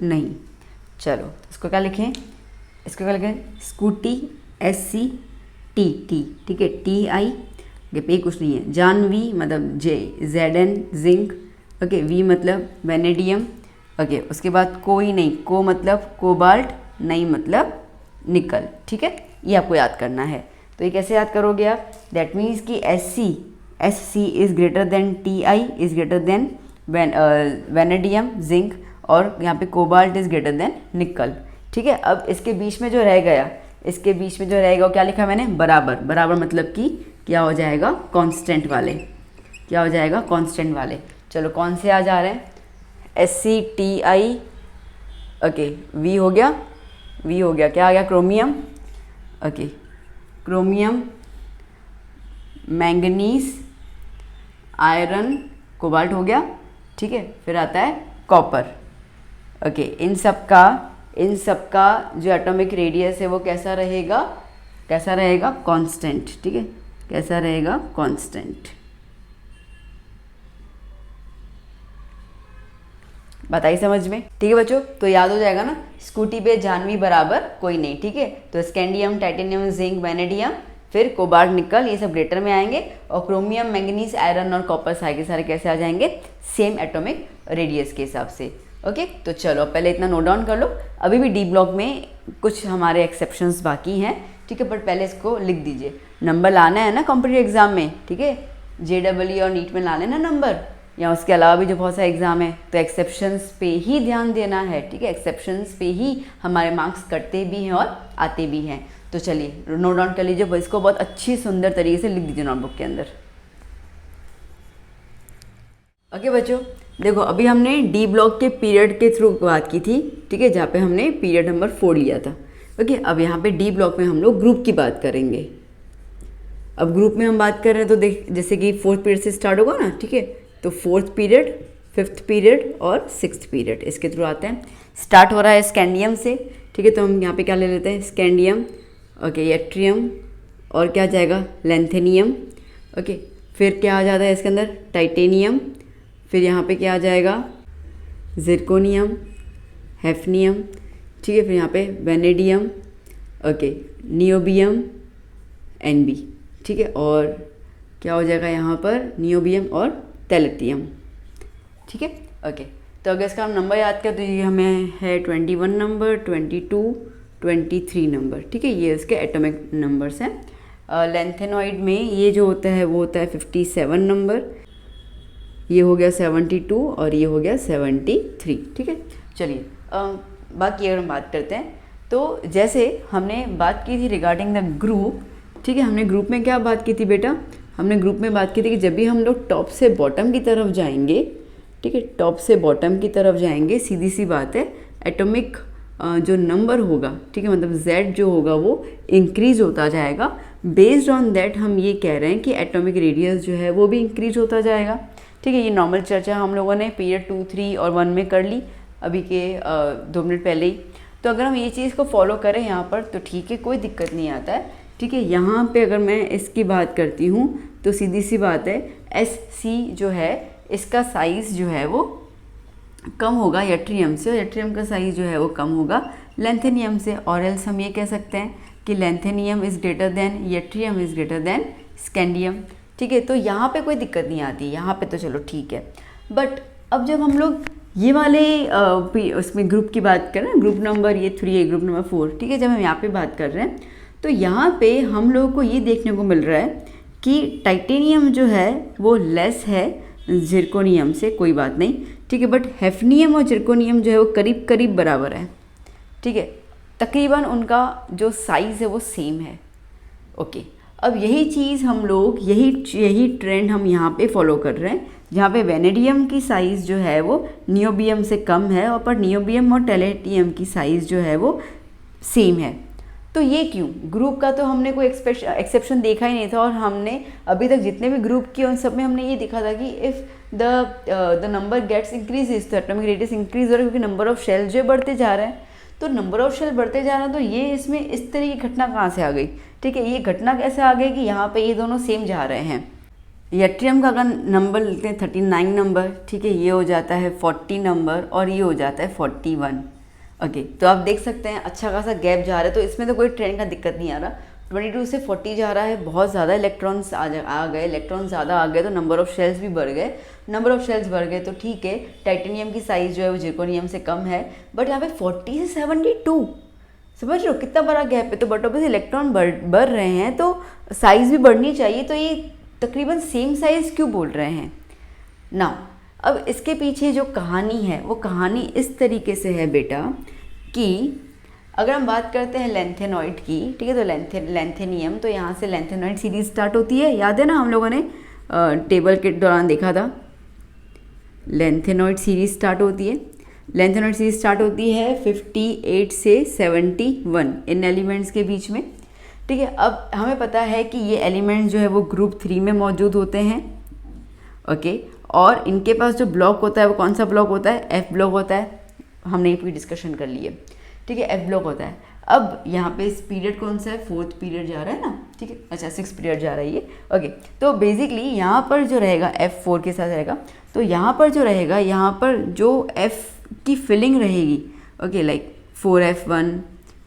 नहीं। चलो इसको क्या लिखें, इसको क्या लिखें, स्कूटी SCT, ठीक है, TI, पे कुछ नहीं है, जानवी मतलब ZN जिंक, ओके, V मतलब वेनेडियम, ओके, उसके बाद कोई नहीं, को मतलब कोबाल्ट, नहीं मतलब निकल, ठीक है, ये आपको याद करना है। तो ये कैसे याद करोगे आप, दैट मीन्स कि SC is greater then TI is greater then vanadium zinc, और यहाँ पे कोबाल्ट इज़ ग्रेटर देन निकल, ठीक है। अब इसके बीच में जो रह गया, इसके बीच में जो रहेगा वो क्या लिखा मैंने, बराबर। बराबर मतलब कि क्या हो जाएगा, कांस्टेंट वाले, क्या हो जाएगा, कांस्टेंट वाले। चलो कौन से आ जा रहे हैं, SCTI, ओके, V हो गया, V हो गया, क्या आ गया, chromium, okay, chromium, manganese, iron, cobalt हो गया, ठीक है, फिर आता है कॉपर, ओके। इन सब का जो एटॉमिक रेडियस है वो कैसा रहेगा, कैसा रहेगा, कांस्टेंट, ठीक है, कैसा रहेगा, कांस्टेंट। बताइए समझ में, ठीक है बच्चों, तो याद हो जाएगा ना, स्कूटी पे जानवी बराबर कोई नहीं, ठीक है, तो स्कैंडियम, टाइटेनियम, जिंक, वेनेडियम, फिर कोबाल्ट, निकल, ये सब ग्रेटर में आएंगे, और क्रोमियम, मैंगनीज, आयरन और कॉपर सारे के सारे कैसे आ जाएंगे, सेम एटॉमिक रेडियस के हिसाब से, ओके। तो चलो पहले इतना नोट डाउन कर लो, अभी भी डी ब्लॉक में कुछ हमारे एक्सेप्शंस बाकी हैं, ठीक है, बट पहले इसको लिख दीजिए। नंबर लाना है ना कॉम्पिटिटिव एग्जाम में, ठीक है, JEE और नीट में लाने ना नंबर, या उसके अलावा भी जो बहुत सारे एग्जाम है, तो एक्सेप्शंस पे ही ध्यान देना है, ठीक है, एक्सेप्शंस पे ही हमारे मार्क्स कटते भी हैं और आते भी हैं। तो चलिए नोट डाउन कर लीजिए, इसको बहुत अच्छी सुंदर तरीके से लिख दीजिए नोटबुक के अंदर, ओके बच्चों। देखो अभी हमने डी ब्लॉक के पीरियड के थ्रू बात की थी, ठीक है, जहाँ पे हमने पीरियड नंबर 4 लिया था, ओके। अब यहाँ पे डी ब्लॉक में हम लोग ग्रुप की बात करेंगे। अब ग्रुप में हम बात कर रहे हैं तो देख, जैसे कि 4th पीरियड से स्टार्ट होगा ना, ठीक है, तो 4th पीरियड, 5th पीरियड और 6th पीरियड इसके थ्रू आते हैं। स्टार्ट हो रहा है स्कैंडियम से, ठीक है, तो हम यहाँ पे क्या ले लेते हैं, स्कैंडियम, ओके, यट्रियम, और क्या जाएगा, लेंथेनियम, ओके, फिर क्या आ जाता है इसके अंदर, टाइटेनियम, फिर यहाँ पे क्या आ जाएगा, जिरकोनियम, हेफनियम, ठीक है, फिर यहाँ पे वेनेडियम, ओके, नियोबियम, Nb, ठीक है, और क्या हो जाएगा यहाँ पर, नियोबियम और टेलेटियम, ठीक है, ओके। तो अगर इसका हम नंबर याद करें तो ये हमें है 21 नंबर, 22, 23 नंबर, ठीक है, ये इसके एटॉमिक नंबर्स हैं। लेंथेनॉइड में ये जो होता है वो होता है 57 नंबर, ये हो गया 72 और ये हो गया 73, ठीक है। चलिए बाकी अगर हम बात करते हैं तो जैसे हमने बात की थी रिगार्डिंग द ग्रुप, ठीक है, हमने ग्रुप में क्या बात की थी बेटा, हमने ग्रुप में बात की थी कि जब भी हम लोग टॉप से बॉटम की तरफ जाएंगे, ठीक है, टॉप से बॉटम की तरफ जाएंगे, सीधी सी बात है, एटॉमिक जो नंबर होगा, ठीक है, मतलब Z जो होगा वो इंक्रीज होता जाएगा। बेस्ड ऑन दैट हम ये कह रहे हैं कि एटॉमिक रेडियस जो है वो भी इंक्रीज होता जाएगा, ठीक है। ये नॉर्मल चर्चा हम लोगों ने पीरियड 2, 3 और 1 में कर ली अभी के 2 मिनट पहले ही। तो अगर हम ये चीज़ को फॉलो करें यहाँ पर तो ठीक है, कोई दिक्कत नहीं आता है। ठीक है, यहाँ पे अगर मैं इसकी बात करती हूँ तो सीधी सी बात है, Sc जो है इसका साइज़ जो है वो कम होगा यट्रियम से, और यट्रियम का साइज़ जो है वो कम होगा लैंथेनियम से, और एल्स हम ये कह सकते हैं कि lanthanum is greater than yttrium is greater than scandium. ठीक है, तो यहाँ पे कोई दिक्कत नहीं आती, यहाँ पे तो चलो ठीक है। बट अब जब हम लोग ये वाले उसमें ग्रुप की बात कर रहे हैं, ग्रुप नंबर ये 3 है, ग्रुप नंबर 4, ठीक है, जब हम यहाँ पे बात कर रहे हैं तो यहाँ पे हम लोगों को ये देखने को मिल रहा है कि टाइटेनियम जो है वो लेस है जिरकोनियम से, कोई बात नहीं, ठीक है, बट हैफनियम और जिरकोनियम जो है वो करीब करीब बराबर है। ठीक है, तकरीबन उनका जो साइज़ है वो सेम है। ओके, अब यही चीज़ हम लोग यही ट्रेंड हम यहाँ पे फॉलो कर रहे हैं, जहाँ पे वेनेडियम की साइज़ जो है वो नियोबियम से कम है, और पर नियोबियम और टेलेटियम की साइज़ जो है वो सेम है। तो ये क्यों? ग्रुप का तो हमने कोई एक्सेप्शन देखा ही नहीं था, और हमने अभी तक जितने भी ग्रुप किए उन सब में हमने ये देखा था कि if the number gets increase तो एटॉमिक रेडियस इंक्रीज हो रहा है, क्योंकि नंबर ऑफ शेल जो बढ़ते जा रहे हैं। तो नंबर ऑफ शेल बढ़ते जा रहा है, तो ये इसमें इस तरह की घटना कहाँ से आ गई? ठीक है, ये घटना कैसे आ गई कि यहाँ पे ये दोनों सेम जा रहे हैं। यट्रियम का अगर नंबर लेते हैं 39 नंबर, ठीक है, ये हो जाता है 40 नंबर, और ये हो जाता है 41। ओके, तो आप देख सकते हैं अच्छा खासा गैप जा रहा है, तो इसमें तो कोई ट्रेंड का दिक्कत नहीं आ रहा। 22 से 40 जा रहा है, बहुत ज़्यादा इलेक्ट्रॉन्स आ गए, इलेक्ट्रॉन ज़्यादा आ गए तो नंबर ऑफ शेल्स भी बढ़ गए, नंबर ऑफ शेल्स बढ़ गए तो ठीक है, टाइटेनियम की साइज़ जो है वो जिरकोनियम से कम है, बट यहाँ पे 40 से 72, समझ रहे हो कितना बड़ा गैप है। तो बट ऑब्वियसली इलेक्ट्रॉन बढ़ रहे हैं तो साइज़ भी बढ़नी चाहिए, तो ये तकरीबन सेम साइज़ क्यों बोल रहे हैं ना। अब इसके पीछे जो कहानी है वो कहानी इस तरीके से है बेटा कि अगर हम बात करते हैं लैंथेनॉइड की, ठीक है, तो लैंथेनियम, तो यहाँ से लैंथेनॉइड सीरीज स्टार्ट होती है, याद है ना, हम लोगों ने टेबल के दौरान देखा था, लैंथेनॉइड सीरीज स्टार्ट होती है। लैंथेनॉइड सीरीज स्टार्ट होती है 58 से 71 इन एलिमेंट्स के बीच में। ठीक है, अब हमें पता है कि ये एलिमेंट्स जो है वो ग्रुप 3 में मौजूद होते हैं। ओके, और इनके पास जो ब्लॉक होता है वो कौन सा ब्लॉक होता है? एफ ब्लॉक होता है, हमने ये पूरी डिस्कशन कर ली है। ठीक है, एफ ब्लॉक होता है। अब यहाँ पे इस पीरियड कौन सा है? 4th पीरियड जा रहा है ना, ठीक है, अच्छा 6th पीरियड जा रहा है ये। ओके, तो बेसिकली यहाँ पर जो रहेगा F4 के साथ रहेगा, तो यहाँ पर जो रहेगा, यहाँ पर जो F की फिलिंग रहेगी, okay, like 4F1,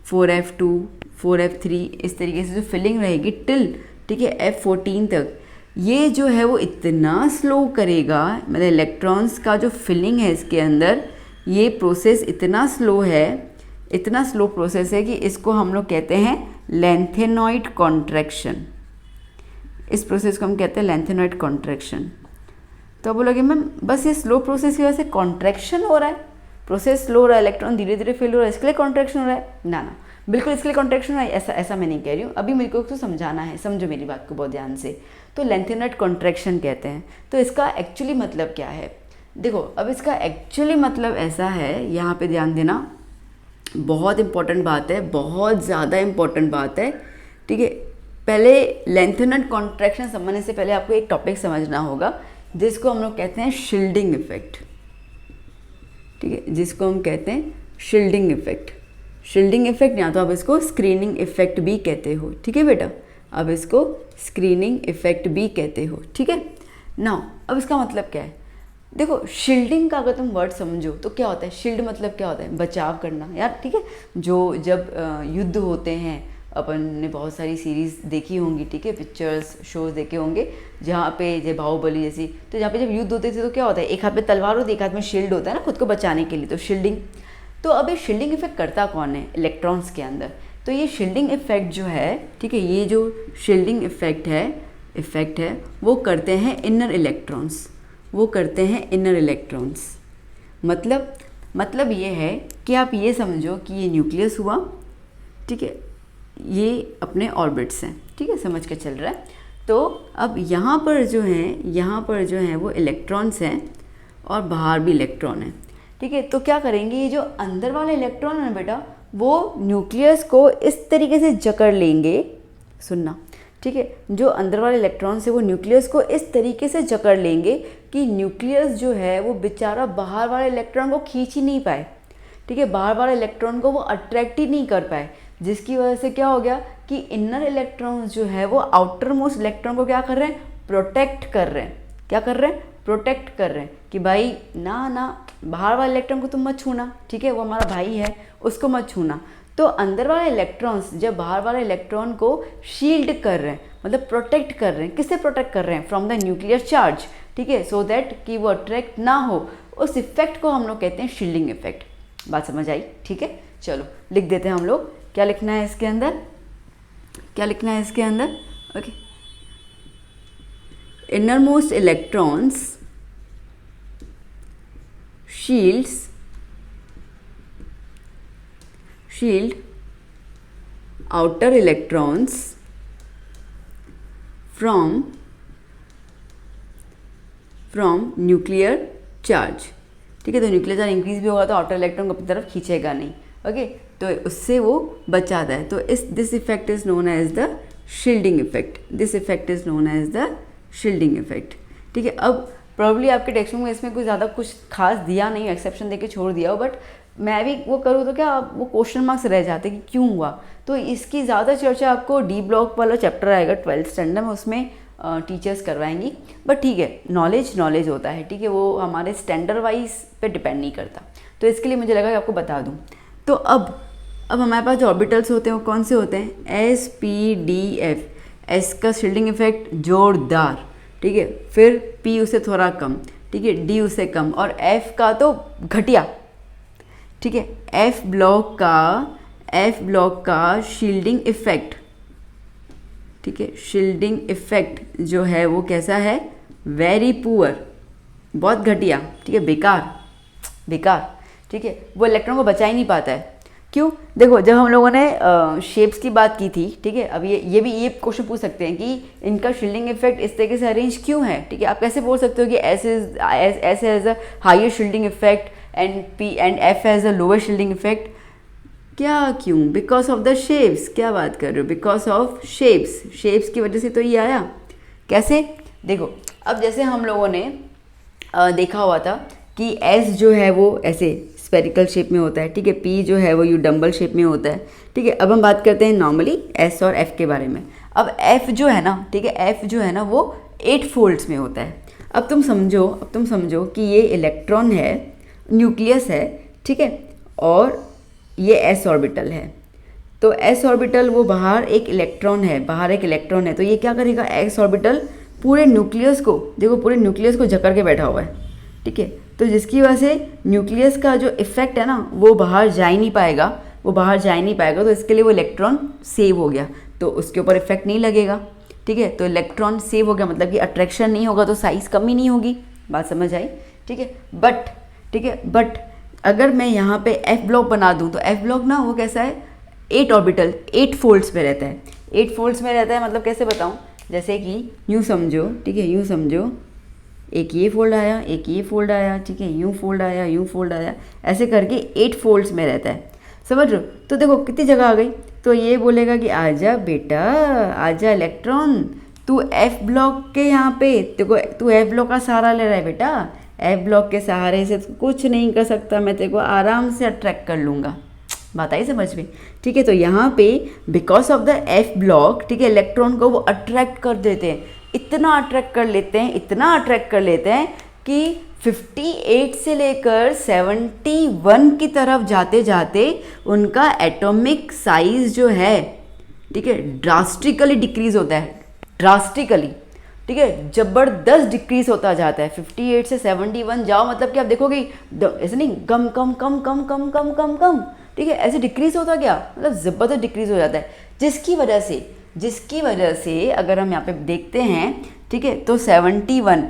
4F2, 4F3, इस तरीके से जो फिलिंग रहेगी टिल, ठीक है, F14 तक, ये जो है वो इतना स्लो करेगा, मतलब इलेक्ट्रॉन्स का जो फिलिंग है इसके अंदर, ये प्रोसेस इतना स्लो है, इतना स्लो प्रोसेस है कि इसको हम लोग कहते हैं लैंथेनॉइड कॉन्ट्रैक्शन। इस प्रोसेस को हम कहते हैं लैंथेनॉइड कॉन्ट्रैक्शन। तो बोलोगे मैम बस ये स्लो प्रोसेस की वजह से कॉन्ट्रैक्शन हो रहा है, प्रोसेस स्लो हो रहा है, इलेक्ट्रॉन धीरे धीरे फिल हो रहा है, इसके लिए कॉन्ट्रैक्शन हो रहा है? ना ना, बिल्कुल इसके लिए कॉन्ट्रैक्शन हो रहा है ऐसा मैं नहीं कह रही हूँ, अभी मेरे को तो समझाना है, समझो मेरी बात को बहुत ध्यान से। तो लैंथेनॉइड कॉन्ट्रैक्शन कहते हैं। तो इसका एक्चुअली मतलब क्या है? देखो, अब इसका एक्चुअली मतलब ऐसा है, यहाँ पे ध्यान देना, बहुत इंपॉर्टेंट बात है, बहुत ज़्यादा इंपॉर्टेंट बात है। ठीक है, पहले लैंथेनॉइड कॉन्ट्रैक्शन समझने से पहले आपको एक टॉपिक समझना होगा जिसको हम लोग कहते हैं शील्डिंग इफेक्ट। ठीक है, जिसको हम कहते हैं शील्डिंग इफेक्ट। शील्डिंग इफेक्ट, या तो आप इसको स्क्रीनिंग इफेक्ट भी कहते हो। ठीक है बेटा, अब इसको स्क्रीनिंग इफेक्ट भी कहते हो। ठीक है ना, अब इसका मतलब क्या है? देखो, शील्डिंग का अगर तुम वर्ड समझो तो क्या होता है? शील्ड मतलब क्या होता है? बचाव करना यार। ठीक है, जो जब युद्ध होते हैं, अपन ने बहुत सारी सीरीज़ देखी होंगी, ठीक है, पिक्चर्स शोज देखे होंगे, जहाँ पे जय बाहुबली जैसी, तो जहाँ पे जब युद्ध होते थे तो क्या होता है? एक हाथ में तलवार होती है, एक हाथ में शील्ड होता है ना, खुद को बचाने के लिए, तो शील्डिंग। तो अब ये शील्डिंग इफेक्ट करता कौन है? इलेक्ट्रॉन्स के अंदर। तो ये शील्डिंग इफेक्ट जो है, ठीक है, ये जो शील्डिंग इफेक्ट है वो करते हैं इनर इलेक्ट्रॉन्स, वो करते हैं इनर इलेक्ट्रॉन्स। मतलब ये है कि आप ये समझो कि ये न्यूक्लियस हुआ, ठीक है, ये अपने ऑर्बिट्स हैं, ठीक है, समझ के चल रहा है। तो अब यहाँ पर जो हैं वो इलेक्ट्रॉन्स हैं और बाहर भी इलेक्ट्रॉन है। ठीक है, तो क्या करेंगे? ये जो अंदर वाले इलेक्ट्रॉन है बेटा, वो न्यूक्लियस को इस तरीके से जकड़ लेंगे, सुनना, ठीक है, जो अंदर वाले इलेक्ट्रॉन से वो न्यूक्लियस को इस तरीके से जकड़ लेंगे कि न्यूक्लियस जो है वो बेचारा बाहर वाले इलेक्ट्रॉन को खींच ही नहीं पाए। ठीक है, बाहर वाले इलेक्ट्रॉन को वो अट्रैक्ट ही नहीं कर पाए, जिसकी वजह से क्या हो गया कि इनर इलेक्ट्रॉन्स जो है वो आउटर मोस्ट इलेक्ट्रॉन को क्या कर रहे हैं, प्रोटेक्ट कर रहे हैं। क्या कर रहे हैं, प्रोटेक्ट कर रहे हैं कि भाई ना बाहर वाले इलेक्ट्रॉन को तुम मत छूना, ठीक है, वो हमारा भाई है, उसको मत छूना। तो अंदर वाले इलेक्ट्रॉन्स जब बाहर वाले इलेक्ट्रॉन को शील्ड कर रहे हैं, मतलब प्रोटेक्ट कर रहे हैं, किससे प्रोटेक्ट कर रहे हैं, फ्रॉम द न्यूक्लियर चार्ज, ठीक है, सो दैट कि वो अट्रैक्ट ना हो, उस इफेक्ट को हम लोग कहते हैं शील्डिंग इफेक्ट। बात समझ आई, ठीक है, चलो लिख देते हैं हम लोग, क्या लिखना है इसके अंदर, क्या लिखना है इसके अंदर, okay, innermost electrons shield outer electrons from nuclear charge, ठीक है, तो न्यूक्लियर चार्ज इंक्रीज भी होगा तो आउटर इलेक्ट्रॉन को अपनी तरफ खींचेगा नहीं, ओके, तो उससे वो बचाता है। तो this effect is known as the shielding effect, this effect is known as the shielding effect, ठीक है। अब प्रॉब्ली आपके टेक्स्ट बुक में इसमें कुछ ज़्यादा कुछ खास दिया नहीं, एक्सेप्शन देके छोड़ दिया हो, बट मैं भी वो करूँ तो क्या वो क्वेश्चन मार्क्स रह जाते कि क्यों हुआ। तो इसकी ज़्यादा चर्चा आपको डी ब्लॉक वाला चैप्टर आएगा 12th स्टैंडर्ड में, उसमें टीचर्स करवाएंगी, बट ठीक है, नॉलेज होता है, ठीक है, वो हमारे स्टैंडर्ड वाइज पे डिपेंड नहीं करता, तो इसके लिए मुझे लगा कि आपको बता दूँ। तो अब हमारे पास जो ऑर्बिटल्स होते हैं वो कौन से होते हैं, S P D F. S का शील्डिंग इफेक्ट जोरदार, ठीक है, फिर पी उससे थोड़ा कम, ठीक है, डी उससे कम, और एफ का तो घटिया, ठीक है। एफ ब्लॉक का शील्डिंग इफेक्ट, ठीक है, शील्डिंग इफेक्ट जो है वो कैसा है, वेरी पुअर, बहुत घटिया, ठीक है, बेकार, ठीक है, वो इलेक्ट्रॉन को बचा ही नहीं पाता है। क्यों, देखो जब हम लोगों ने शेप्स की बात की थी, ठीक है, अब ये क्वेश्चन पूछ सकते हैं कि इनका शील्डिंग इफेक्ट इस तरीके से अरेंज क्यों है, ठीक है, आप कैसे बोल सकते हो कि S has a higher shielding effect and F has a lower shielding effect, क्या क्यों, बिकॉज ऑफ द शेप्स, क्या बात कर रहे हो, बिकॉज ऑफ शेप्स की वजह से तो ये आया। कैसे, देखो अब जैसे हम लोगों ने देखा हुआ था कि एस जो है वो ऐसे स्पेरिकल शेप में होता है, ठीक है, पी जो है वो यू डम्बल शेप में होता है, ठीक है। अब हम बात करते हैं नॉर्मली एस और एफ के बारे में। अब एफ जो है ना, ठीक है, एफ जो है ना वो 8 फोल्ड्स में होता है। अब तुम समझो कि ये इलेक्ट्रॉन है, न्यूक्लियस है, ठीक है, और ये एस ऑर्बिटल है। तो एस ऑर्बिटल वो बाहर एक इलेक्ट्रॉन है, तो ये क्या करेगा, एस ऑर्बिटल पूरे न्यूक्लियस को जकड़ के बैठा हुआ है, ठीक है, तो जिसकी वजह से न्यूक्लियस का जो इफेक्ट है ना वो बाहर जा ही नहीं पाएगा, तो इसके लिए वो इलेक्ट्रॉन सेव हो गया, तो उसके ऊपर इफेक्ट नहीं लगेगा, ठीक है, तो इलेक्ट्रॉन सेव हो गया मतलब कि अट्रैक्शन नहीं होगा, तो साइज कम ही नहीं होगी। बात समझ आई, ठीक है, बट अगर मैं यहाँ पे एफ ब्लॉक बना दूँ तो एफ ब्लॉक ना वो कैसा है, 8 ऑर्बिटल 8 फोल्ड्स में रहता है, 8 फोल्ड्स में रहता है, मतलब कैसे बताऊँ, जैसे कि यूँ समझो, ठीक है, यूँ समझो, एक ये फोल्ड आया, एक ये फोल्ड आया, ठीक है, यूँ फोल्ड आया, ऐसे करके 8 फोल्ड्स में रहता है, समझ रहे हो। तो देखो कितनी जगह आ गई, तो ये बोलेगा कि आजा बेटा, आजा इलेक्ट्रॉन, तू एफ ब्लॉक के यहाँ पे, देखो तू एफ ब्लॉक का सहारा ले रहा है बेटा, एफ ब्लॉक के सहारे से कुछ नहीं कर सकता, मैं तेरे को आराम से अट्रैक्ट कर लूँगा। बात आई समझ में, ठीक है। तो यहाँ पे because of the F block, ठीक है, इलेक्ट्रॉन को वो अट्रैक्ट कर देते हैं, इतना अट्रैक्ट कर लेते हैं कि 58 से लेकर 71 की तरफ जाते जाते उनका एटॉमिक साइज जो है, ठीक है, ड्रास्टिकली डिक्रीज होता है, ठीक है, जबरदस्त डिक्रीज होता जाता है। 58 से 71 जाओ मतलब कि आप देखोगे ऐसे नहीं कम, ठीक है, ऐसे डिक्रीज होता गया, मतलब ज़बरदस्त डिक्रीज हो जाता है, जिसकी वजह से अगर हम यहाँ पे देखते हैं, ठीक है, तो 71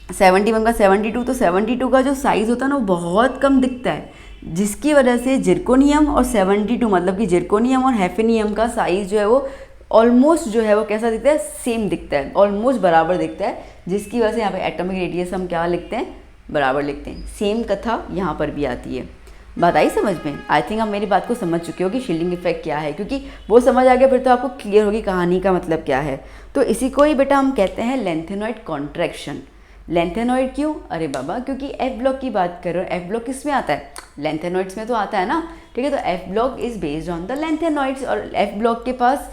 का 72, तो 72 का जो साइज़ होता है ना वो बहुत कम दिखता है, जिसकी वजह से जिरकोनियम और 72 मतलब कि जिरकोनियम और हैफेनियम का साइज़ जो है वो ऑलमोस्ट जो है वो कैसा दिखता है, सेम दिखता है, ऑलमोस्ट बराबर दिखता है, जिसकी वजह से यहाँ पे एटॉमिक रेडियस हम क्या लिखते हैं, बराबर लिखते हैं। सेम कथा यहाँ पर भी आती है। बात आई समझ में? आई थिंक आप मेरी बात को समझ चुके हो कि शील्डिंग इफेक्ट क्या है, क्योंकि वो समझ आ गया फिर तो आपको क्लियर होगी कहानी का मतलब क्या है। तो इसी को ही बेटा हम कहते हैं लेंथेनॉइड कॉन्ट्रैक्शन, लेंथेनॉइड क्यों? अरे बाबा क्योंकि एफ ब्लॉक की बात कर रहे हो, एफ ब्लॉक किस में आता है? लेंथेनॉइड्स में तो आता है ना, ठीक है। तो F block is based on the lanthanoids, और एफ ब्लॉक के पास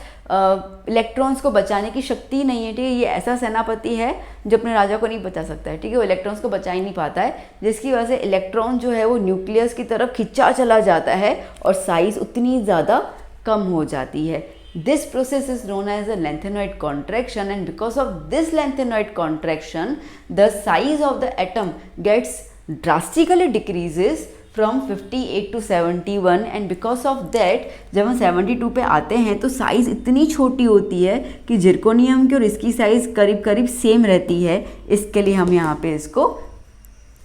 इलेक्ट्रॉन्स को बचाने की शक्ति नहीं है, ठीक है। ये ऐसा सेनापति है जो अपने राजा को नहीं बचा सकता है, ठीक है। वो इलेक्ट्रॉन्स को बचा ही नहीं पाता है, जिसकी वजह से इलेक्ट्रॉन जो है वो न्यूक्लियस की तरफ खिंचा चला जाता है और साइज उतनी ज़्यादा कम हो जाती है। This process is known as a lanthanoid contraction, and because of this lanthanoid contraction, the size of the atom gets drastically decreases from 58 to 71, and because of that जब हम 72 पे आते हैं तो साइज़ इतनी छोटी होती है कि जिरकोनियम की और इसकी साइज़ करीब करीब सेम रहती है। इसके लिए हम यहाँ पे इसको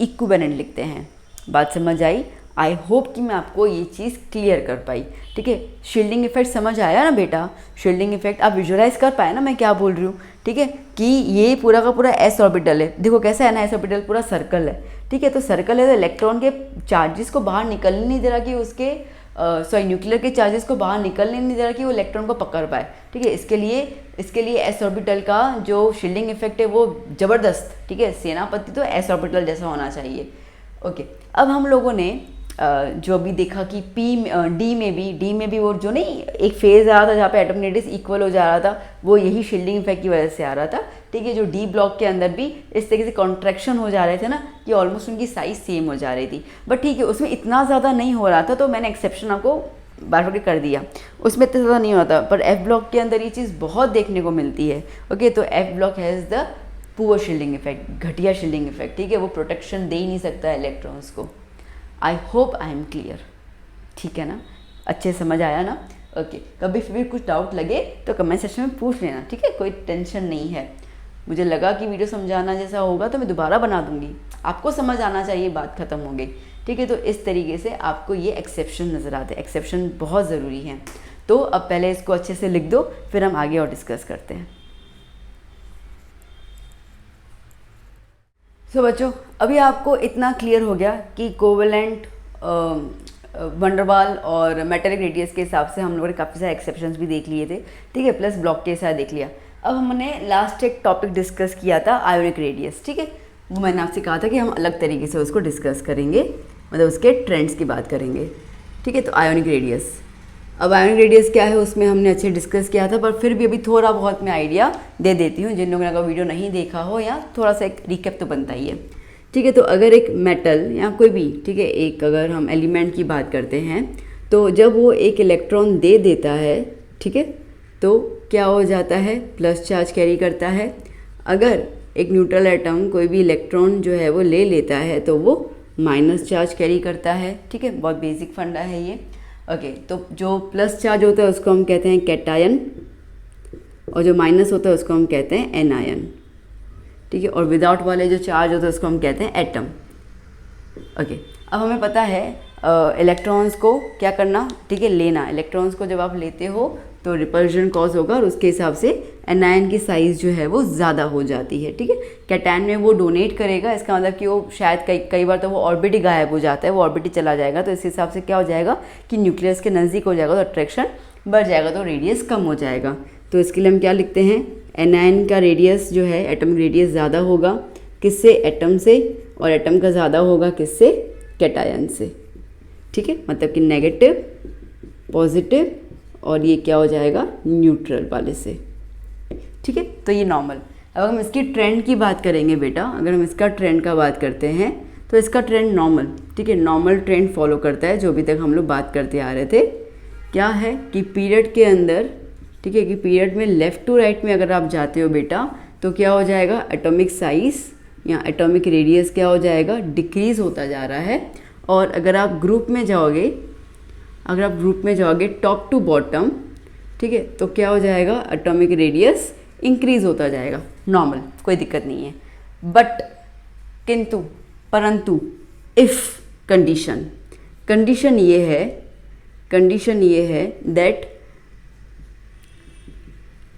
इक्विवेलेंट लिखते हैं। बात समझ आई? आई होप कि मैं आपको ये चीज़ क्लियर कर पाई, ठीक है। शील्डिंग इफेक्ट समझ आया ना बेटा? शील्डिंग इफेक्ट आप विजुअलाइज कर पाए ना मैं क्या बोल रही हूँ, ठीक है। कि ये पूरा का पूरा एस ऑर्बिटल है, देखो कैसा है ना, एस ऑर्बिटल पूरा सर्कल है, ठीक है। तो सर्कल है तो इलेक्ट्रॉन के चार्जेस को बाहर निकलने नहीं दे रहा कि उसके न्यूक्लियर के चार्जेस को बाहर निकलने नहीं दे रहा कि वो इलेक्ट्रॉन को पकड़ पाए, ठीक है। इसके लिए एस ऑर्बिटल का जो शील्डिंग इफेक्ट है वो ज़बरदस्त, ठीक है। सेनापति तो एस ऑर्बिटल जैसा होना चाहिए। ओके, अब हम लोगों ने जो अभी देखा कि डी में भी वो जो नहीं एक फेज आ रहा था जहाँ पे एटॉमिक रेडियस इक्वल हो जा रहा था, वो यही शील्डिंग इफेक्ट की वजह से आ रहा था, ठीक है। जो डी ब्लॉक के अंदर भी इस तरीके से कॉन्ट्रैक्शन हो जा रहे थे ना कि ऑलमोस्ट उनकी साइज सेम हो जा रही थी, बट ठीक है उसमें इतना ज़्यादा नहीं हो रहा था, तो मैंने एक्सेप्शन आपको बार कर दिया, उसमें इतना ज़्यादा नहीं होता। पर एफ ब्लॉक के अंदर ये चीज़ बहुत देखने को मिलती है। ओके, तो F block has the poor shielding effect, घटिया शील्डिंग इफेक्ट, ठीक है। वो प्रोटेक्शन दे ही नहीं सकता है इलेक्ट्रॉन्स को। I hope I am clear, ठीक है ना? अच्छे समझ आया ना? ओके, कभी फिर भी कुछ डाउट लगे तो कमेंट सेक्शन में पूछ लेना, ठीक है। कोई टेंशन नहीं है। मुझे लगा कि वीडियो समझाना जैसा होगा तो मैं दोबारा बना दूंगी, आपको समझ आना चाहिए, बात ख़त्म हो गई, ठीक है। तो इस तरीके से आपको ये एक्सेप्शन नज़र आते हैं, एक्सेप्शन बहुत ज़रूरी है। तो अब पहले इसको अच्छे से लिख दो, फिर हम आगे और डिस्कस करते हैं। सो बच्चों, अभी आपको इतना क्लियर हो गया कि कोवेलेंट, वंडरवाल और मेटेलिक रेडियस के हिसाब से हम लोगों ने काफ़ी सारे एक्सेप्शंस भी देख लिए थे, ठीक है, प्लस ब्लॉक के साथ देख लिया। अब हमने लास्ट एक टॉपिक डिस्कस किया था आयोनिक रेडियस, ठीक है। वो मैंने आपसे कहा था कि हम अलग तरीके से उसको डिस्कस करेंगे, मतलब उसके ट्रेंड्स की बात करेंगे, ठीक है। तो आयोनिक रेडियस, अब आयोनिक रेडियस क्या है उसमें हमने अच्छे डिस्कस किया था, पर फिर भी अभी थोड़ा बहुत मैं आइडिया दे देती हूँ जिन लोगों ने अगर वीडियो नहीं देखा हो, या थोड़ा सा एक रिकैप तो बनता ही है, ठीक है। तो अगर एक मेटल या कोई भी, ठीक है, एक अगर हम एलिमेंट की बात करते हैं तो जब वो एक इलेक्ट्रॉन दे देता है, ठीक है, तो क्या हो जाता है? प्लस चार्ज कैरी करता है। अगर एक न्यूट्रल एटम कोई भी इलेक्ट्रॉन जो है वो ले लेता है तो वो माइनस चार्ज कैरी करता है, ठीक है। बहुत बेसिक फंडा है ये। ओके, तो जो प्लस चार्ज होता है उसको हम कहते हैं कैटायन, और जो माइनस होता है उसको हम कहते हैं एनायन, ठीक है। और विदाउट वाले जो चार्ज होता है उसको हम कहते हैं एटम। ओके, अब हमें पता है इलेक्ट्रॉन्स को क्या करना, ठीक है, लेना। इलेक्ट्रॉन्स को जब आप लेते हो तो रिपल्जन कॉज होगा और उसके हिसाब से एनायन की साइज़ जो है वो ज़्यादा हो जाती है, ठीक है। कैटायन में वो डोनेट करेगा, इसका मतलब कि वो शायद कई बार तो वो ऑर्बिट ही गायब हो जाता है, वो ऑर्बिट ही चला जाएगा, तो इस हिसाब से क्या हो जाएगा कि न्यूक्लियस के नज़दीक हो जाएगा तो अट्रैक्शन बढ़ जाएगा, तो रेडियस कम हो जाएगा। तो इसके लिए हम क्या लिखते हैं? एनायन का रेडियस जो है, एटमिक रेडियस ज़्यादा होगा किससे? एटम से, और एटम का ज़्यादा होगा किससे? कैटायन से, ठीक है। मतलब कि नेगेटिव, पॉजिटिव, और ये क्या हो जाएगा? न्यूट्रल वाले से, ठीक है। तो ये नॉर्मल। अब हम इसकी ट्रेंड की बात करेंगे बेटा, अगर हम इसका ट्रेंड का बात करते हैं तो इसका ट्रेंड नॉर्मल, ठीक है, नॉर्मल ट्रेंड फॉलो करता है, जो अभी तक हम लोग बात करते आ रहे थे। क्या है कि पीरियड के अंदर, ठीक है, कि पीरियड में लेफ़्ट टू राइट में अगर आप जाते हो बेटा तो क्या हो जाएगा? एटॉमिक साइज़ या एटॉमिक रेडियस क्या हो जाएगा? डिक्रीज़ होता जा रहा है। और अगर आप ग्रुप में जाओगे, टॉप टू बॉटम, ठीक है, तो क्या हो जाएगा? एटॉमिक रेडियस इंक्रीज़ होता जाएगा, नॉर्मल, कोई दिक्कत नहीं है। बट किंतु परंतु इफ़ कंडीशन ये है दैट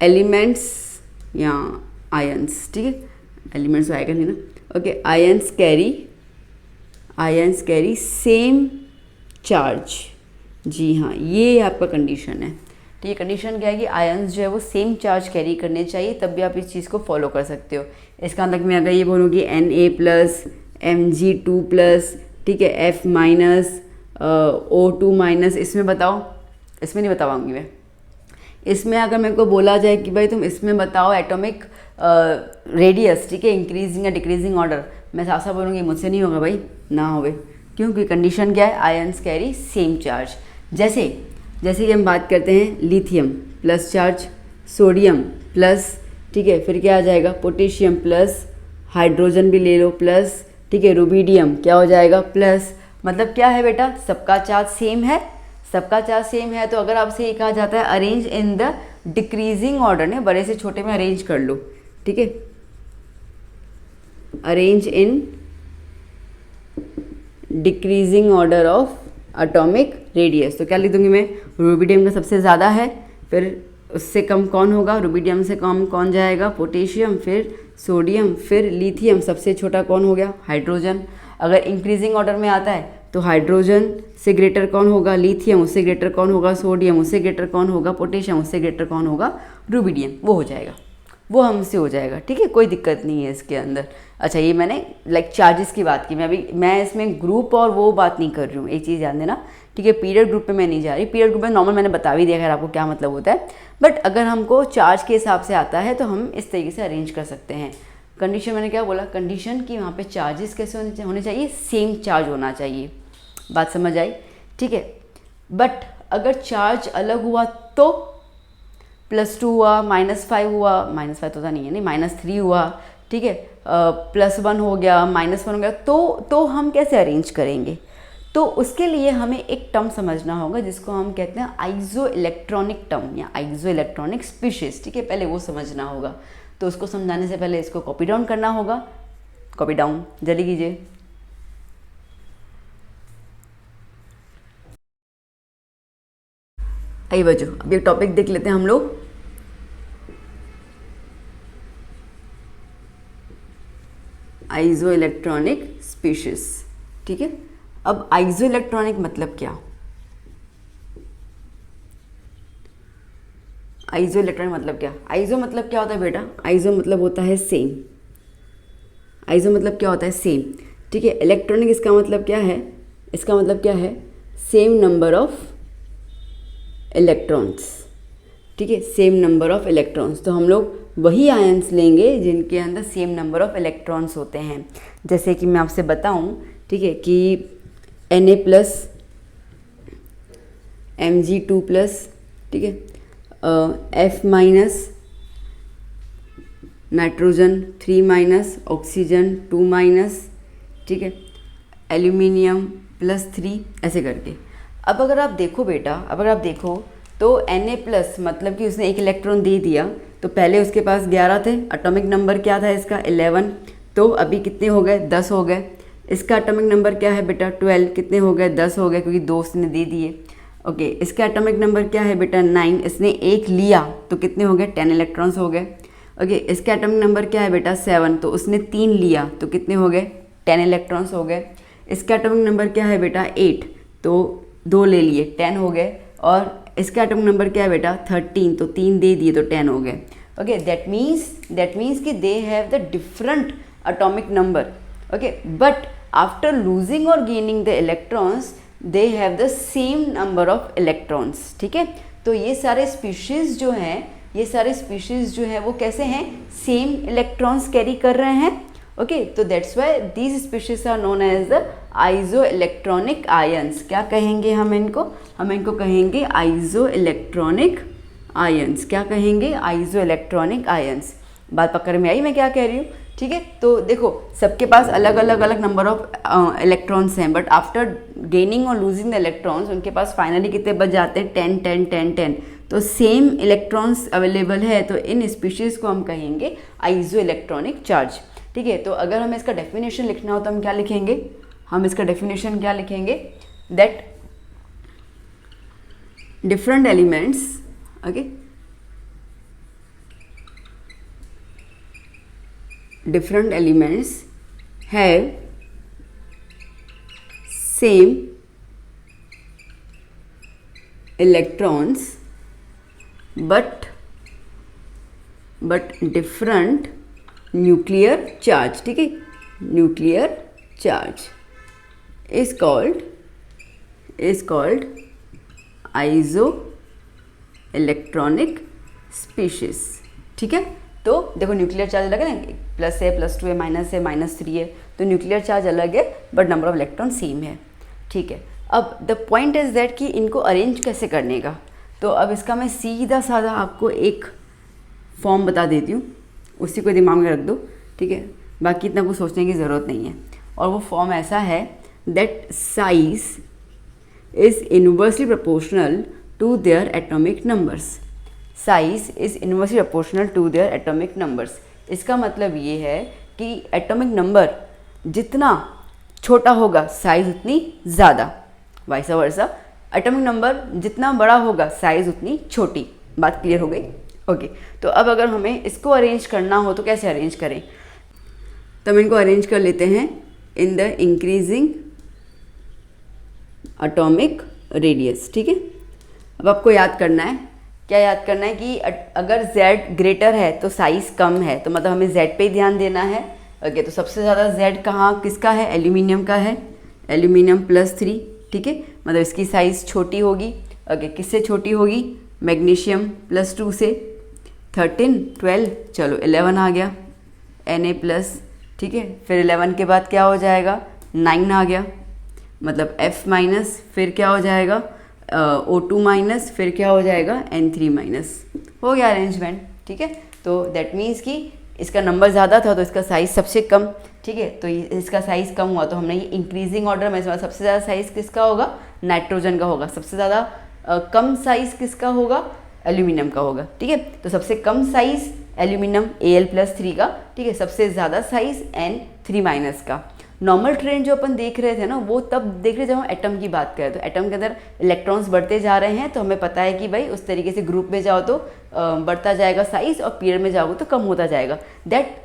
एलिमेंट्स या आयंस, ठीक है, एलिमेंट्स आएगा नहीं ना, okay, ions carry same charge. जी हाँ, ये आपका कंडीशन है। ठीक है। कंडीशन क्या है कि आयंस जो है वो सेम चार्ज कैरी करने चाहिए, तब भी आप इस चीज़ को फॉलो कर सकते हो। इसका मतलब मैं अगर ये बोलूँगी Na+ Mg2+, ठीक है, F- O2-, इसमें बताओ, इसमें नहीं बता पाऊँगी मैं। इसमें अगर मेरे को बोला जाए कि भाई तुम इसमें बताओ एटॉमिक रेडियस, ठीक है, इंक्रीजिंग या डिक्रीजिंग ऑर्डर, मैं साफ बोलूँगी मुझसे नहीं होगा भाई, ना होवे। क्योंकि कंडीशन क्या है, आयंस कैरी सेम चार्ज। जैसे कि हम बात करते हैं lithium plus charge, sodium plus, ठीक है, फिर क्या आ जाएगा, पोटेशियम प्लस, हाइड्रोजन भी ले लो प्लस, ठीक है, रुबिडियम क्या हो जाएगा प्लस। मतलब क्या है बेटा, सबका चार्ज सेम है, सबका चार्ज सेम है। तो अगर आपसे ये कहा जाता है arrange in the decreasing order, ने बड़े से छोटे में अरेंज कर लो, ठीक है, arrange in decreasing order of atomic radius, तो क्या लिख दूंगी मैं, रुबिडियम का सबसे ज़्यादा है, फिर उससे कम कौन होगा, रुबिडियम से कम कौन जाएगा, पोटेशियम, फिर सोडियम, फिर लिथियम, सबसे छोटा कौन हो गया, हाइड्रोजन। अगर इंक्रीजिंग ऑर्डर में आता है तो हाइड्रोजन से ग्रेटर कौन होगा, लिथियम, उससे ग्रेटर कौन होगा, सोडियम, उससे ग्रेटर कौन होगा, पोटेशियम, उससे ग्रेटर कौन होगा, रुबिडियम, वो हो जाएगा, वो हमसे हो जाएगा, ठीक है, कोई दिक्कत नहीं है इसके अंदर। अच्छा, ये मैंने लाइक चार्जेस की बात की, मैं इसमें ग्रुप और वो बात नहीं कर रही हूँ, एक चीज़ ध्यान देना, ठीक है। पीरियड ग्रुप पे मैं नहीं जा रही, पीरियड ग्रुप में नॉर्मल मैंने बता भी दिया है आपको क्या मतलब होता है, बट अगर हमको चार्ज के हिसाब से आता है तो हम इस तरीके से अरेंज कर सकते हैं। कंडीशन मैंने क्या बोला, कंडीशन कि वहाँ पे चार्जेस कैसे होने चाहिए, सेम चार्ज होना चाहिए, बात समझ आई, ठीक है। बट अगर चार्ज अलग हुआ तो +2 हुआ, -5 हुआ, -5 तो नहीं है, नहीं, -3 हुआ, ठीक है, +1 हो गया, -1 हो गया, तो हम कैसे अरेंज करेंगे। तो उसके लिए हमें एक टर्म समझना होगा जिसको हम कहते हैं आइसो इलेक्ट्रॉनिक टर्म या आइसो इलेक्ट्रॉनिक स्पीशीज, ठीक है, पहले वो समझना होगा। तो उसको समझाने से पहले इसको कॉपी डाउन करना होगा, कॉपी डाउन जल्दी कीजिए। आइए बच्चों, अब एक टॉपिक देख लेते हैं हम लोग, आइसो इलेक्ट्रॉनिक स्पीशीज, ठीक है। अब आइसो इलेक्ट्रॉनिक मतलब क्या, आइसो इलेक्ट्रॉनिक मतलब क्या, आइसो मतलब क्या होता है बेटा, आइसो मतलब होता है सेम, आइसो मतलब क्या होता है, सेम, ठीक है। इलेक्ट्रॉनिक इसका मतलब क्या है, इसका मतलब क्या है, सेम नंबर ऑफ इलेक्ट्रॉन्स, ठीक है, सेम नंबर ऑफ इलेक्ट्रॉन्स। तो हम लोग वही आयंस लेंगे जिनके अंदर सेम नंबर ऑफ इलेक्ट्रॉन्स होते हैं। जैसे कि मैं आपसे बताऊं, ठीक है, कि Na+, Mg2+, ठीक है, F-, नाइट्रोजन 3-, ऑक्सीजन 2-, ठीक है, एल्यूमिनियम +3, ऐसे करके। अब अगर आप देखो बेटा, अब अगर आप देखो तो Na+ मतलब कि उसने एक इलेक्ट्रॉन दे दिया, तो पहले उसके पास 11 थे, एटॉमिक नंबर क्या था इसका 11, तो अभी कितने हो गए, 10 हो गए। इसका एटॉमिक नंबर क्या है बेटा 12, कितने हो गए, 10 हो गए, क्योंकि 2 उसने दे दिए। ओके, इसका एटॉमिक नंबर क्या है बेटा 9, इसने एक लिया तो कितने हो गए, 10 इलेक्ट्रॉन्स हो गए। ओके, इसका एटॉमिक नंबर क्या है बेटा 7, तो उसने 3 लिया तो कितने हो गए, 10 इलेक्ट्रॉन्स हो गए। इसका एटॉमिक नंबर क्या है बेटा 8, तो 2 ले लिए 10 हो गए। और इसका एटॉमिक नंबर क्या है बेटा 13, तो 3 दे दिए तो 10 हो गए। ओके, दैट मीन्स कि they have the different atomic number. Okay, but after losing और gaining the electrons they have the same number of electrons, ठीक है। तो ये सारे स्पीशीज़ जो हैं, ये सारे स्पीशीज़ जो हैं वो कैसे हैं, सेम इलेक्ट्रॉन्स कैरी कर रहे हैं। ओके, तो that's why these species are known as the isoelectronic ions. क्या कहेंगे हम इनको कहेंगे आइसो इलेक्ट्रॉनिक आयंस। क्या कहेंगे, आइसो इलेक्ट्रॉनिक आयंस। बात पकड़ में आई मैं क्या कह रही हूँ, ठीक है। तो देखो सबके पास अलग अलग नंबर ऑफ इलेक्ट्रॉन्स हैं, बट आफ्टर गेनिंग और लूजिंग द इलेक्ट्रॉन्स उनके पास फाइनली कितने बच जाते हैं, 10 10 10 10। तो सेम इलेक्ट्रॉन्स अवेलेबल है, तो इन स्पीशीज़ को हम कहेंगे आइसो इलेक्ट्रॉनिक चार्ज, ठीक है। तो अगर हमें इसका डेफिनेशन लिखना हो तो हम क्या लिखेंगे, हम इसका डेफिनेशन क्या लिखेंगे, that different elements, okay, different elements have same electrons but different nuclear charge, ठीक है, nuclear charge is called iso electronic species, ठीक है। तो देखो न्यूक्लियर चार्ज अलग है ना, प्लस है, +2 है, -3 है, तो न्यूक्लियर चार्ज अलग है but number of electron same है, ठीक है। अब द पॉइंट इज दैट कि इनको अरेंज कैसे करने का, तो अब इसका मैं सीधा साधा आपको एक फॉर्म बता देती हूँ, उसी को दिमाग में रख दो, ठीक है, बाकी इतना कुछ सोचने की ज़रूरत नहीं है। और वो फॉर्म ऐसा है that size is inversely proportional to their atomic numbers. Size is inversely proportional to their atomic numbers. इसका मतलब ये है कि एटॉमिक नंबर जितना छोटा होगा साइज उतनी ज़्यादा, वाइस वर्सा एटॉमिक नंबर जितना बड़ा होगा साइज उतनी छोटी। बात क्लियर हो गई? ओके, तो अब अगर हमें इसको अरेंज करना हो तो कैसे अरेंज करें, तो हम इनको अरेंज कर लेते हैं in the increasing atomic radius, ठीक है। अब आपको याद करना है, क्या याद करना है कि अगर z ग्रेटर है तो साइज़ कम है, तो मतलब हमें z पे ही ध्यान देना है। ओके, तो सबसे ज़्यादा z कहाँ किसका है, एल्यूमिनियम का है, एल्यूमिनियम +3, ठीक है, मतलब इसकी साइज़ छोटी होगी। ओके, किससे छोटी होगी, मैग्नीशियम +2 से, 13, 12, चलो 11 आ गया, Na+, ठीक है, फिर 11 के बाद क्या हो जाएगा, 9 आ गया, मतलब F-, फिर क्या हो जाएगा O2-, फिर क्या हो जाएगा N3-। हो गया अरेंजमेंट, ठीक है। तो दैट मीन्स कि इसका नंबर ज़्यादा था तो इसका साइज़ सबसे कम, ठीक है, तो इसका साइज़ कम हुआ तो हमने ये इंक्रीजिंग ऑर्डर में सबसे ज़्यादा साइज़ किसका होगा, नाइट्रोजन का होगा, सबसे ज़्यादा कम साइज़ किसका होगा, एल्यूमिनियम का होगा, ठीक है। तो सबसे कम साइज़ एल्यूमिनियम Al+3 का, ठीक है, सबसे ज़्यादा साइज़ N3- का। नॉर्मल ट्रेंड जो अपन देख रहे थे ना, वो तब देख रहे जब हम एटम की बात करें, तो एटम के अंदर इलेक्ट्रॉन्स बढ़ते जा रहे हैं, तो हमें पता है कि भाई उस तरीके से ग्रुप में जाओ तो बढ़ता जाएगा साइज़, और पीरियड में जाओगे तो कम होता जाएगा। That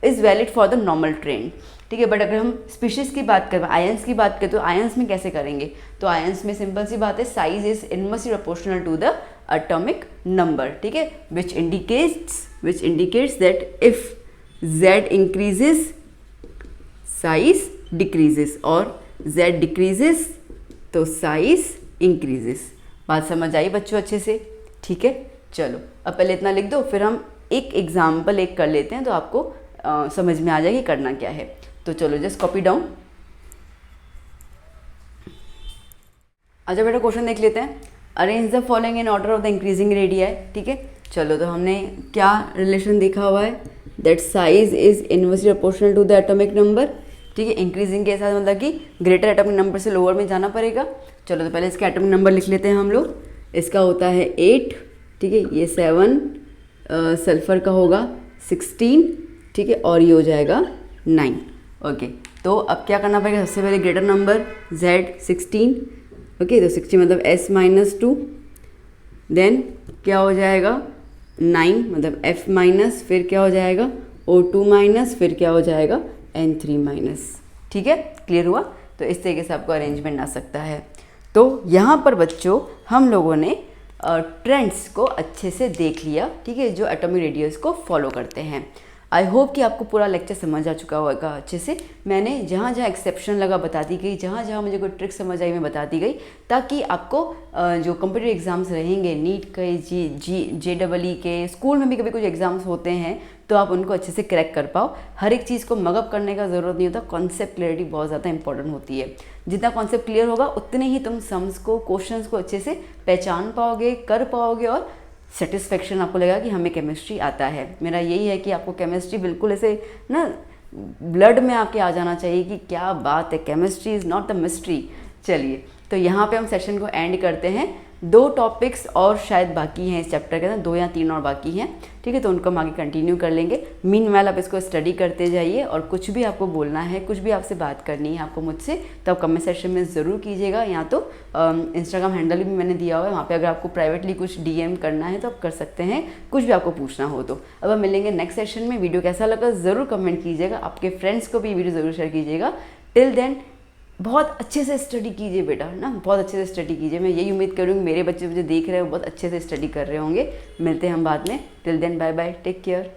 is valid for the normal trend, ठीक है। बट अगर हम स्पीशीज़ की बात करें, आयंस की बात करें, तो आयंस में कैसे करेंगे, तो आयंस में सिंपल सी बात है, size is inversely proportional to the atomic number, ठीक है, which indicates that if z increases size decreases और z डिक्रीजेस तो साइज इंक्रीजेस। बात समझ आई बच्चों अच्छे से, ठीक है। चलो अब पहले इतना लिख दो, फिर हम एक एग्जाम्पल कर लेते हैं तो आपको समझ में आ जाएगी करना क्या है। तो चलो जस्ट कॉपी डाउन। अच्छा बेटा क्वेश्चन देख लेते हैं, arrange the following in order of the increasing radii, ठीक है। चलो तो हमने क्या रिलेशन देखा हुआ है, that size is inversely proportional to the atomic number, ठीक है। इंक्रीजिंग के साथ मतलब कि ग्रेटर एटॉमिक नंबर से लोअर में जाना पड़ेगा। चलो तो पहले इसका एटॉमिक नंबर लिख लेते हैं हम लोग। इसका होता है 8, ठीक है, ये 7, सल्फर का होगा 16, ठीक है, और ये हो जाएगा 9। ओके, तो अब क्या करना पड़ेगा, सबसे पहले ग्रेटर नंबर Z 16, ओके, तो 16 मतलब S-2, देन क्या हो जाएगा 9 मतलब F-, फिर क्या हो जाएगा O2-, फिर क्या हो जाएगा N3-। ठीक है, क्लियर हुआ। तो इस तरीके से आपको अरेंजमेंट आ सकता है। तो यहाँ पर बच्चों हम लोगों ने ट्रेंड्स को अच्छे से देख लिया, ठीक है, जो एटॉमिक रेडियस को फॉलो करते हैं। आई होप कि आपको पूरा लेक्चर समझ आ चुका होगा अच्छे से। मैंने जहाँ जहाँ एक्सेप्शन लगा बता दी गई, जहाँ जहाँ मुझे कोई ट्रिक समझ आई मैं बता दी गई, ताकि आपको जो कॉम्पिटिटिव एग्ज़ाम्स रहेंगे, नीट के, JEE के, स्कूल में भी कभी कुछ एग्ज़ाम्स होते हैं तो आप उनको अच्छे से क्रैक कर पाओ। हर एक चीज़ को मगअप करने का ज़रूरत नहीं होता, कॉन्सेप्ट क्लियरिटी बहुत ज़्यादा इंपॉर्टेंट होती है। जितना कॉन्सेप्ट क्लियर होगा उतने ही तुम सम्स को, क्वेश्चंस को अच्छे से पहचान पाओगे, कर पाओगे, और सेटिस्फेक्शन आपको लगेगा कि हमें केमिस्ट्री आता है। मेरा यही है कि आपको केमिस्ट्री बिल्कुल ऐसे ना ब्लड में आके आ जाना चाहिए कि क्या बात है, chemistry is not the mystery. चलिए, तो यहाँ पे हम सेशन को एंड करते हैं। 2 टॉपिक्स और शायद बाकी हैं इस चैप्टर के अंदर, 2 या 3 और बाकी हैं, ठीक है, तो उनको हम आगे कंटिन्यू कर लेंगे। मीनवाइल आप इसको स्टडी करते जाइए, और कुछ भी आपको बोलना है, कुछ भी आपसे बात करनी है आपको मुझसे, तो आप कमेंट सेक्शन में ज़रूर कीजिएगा। या तो इंस्टाग्राम हैंडल भी मैंने दिया हुआ है, वहाँ पे अगर आपको प्राइवेटली कुछ DM करना है तो आप कर सकते हैं, कुछ भी आपको पूछना हो तो। अब हम मिलेंगे नेक्स्ट सेशन में। वीडियो कैसा लगा ज़रूर कमेंट कीजिएगा, आपके फ्रेंड्स को भी वीडियो ज़रूर शेयर कीजिएगा। टिल देन बहुत अच्छे से स्टडी कीजिए बेटा, ना बहुत अच्छे से स्टडी कीजिए। मैं यही उम्मीद करूँगी मेरे बच्चे मुझे देख रहे हैं वो बहुत अच्छे से स्टडी कर रहे होंगे। मिलते हैं हम बाद में। Till then bye bye, take care.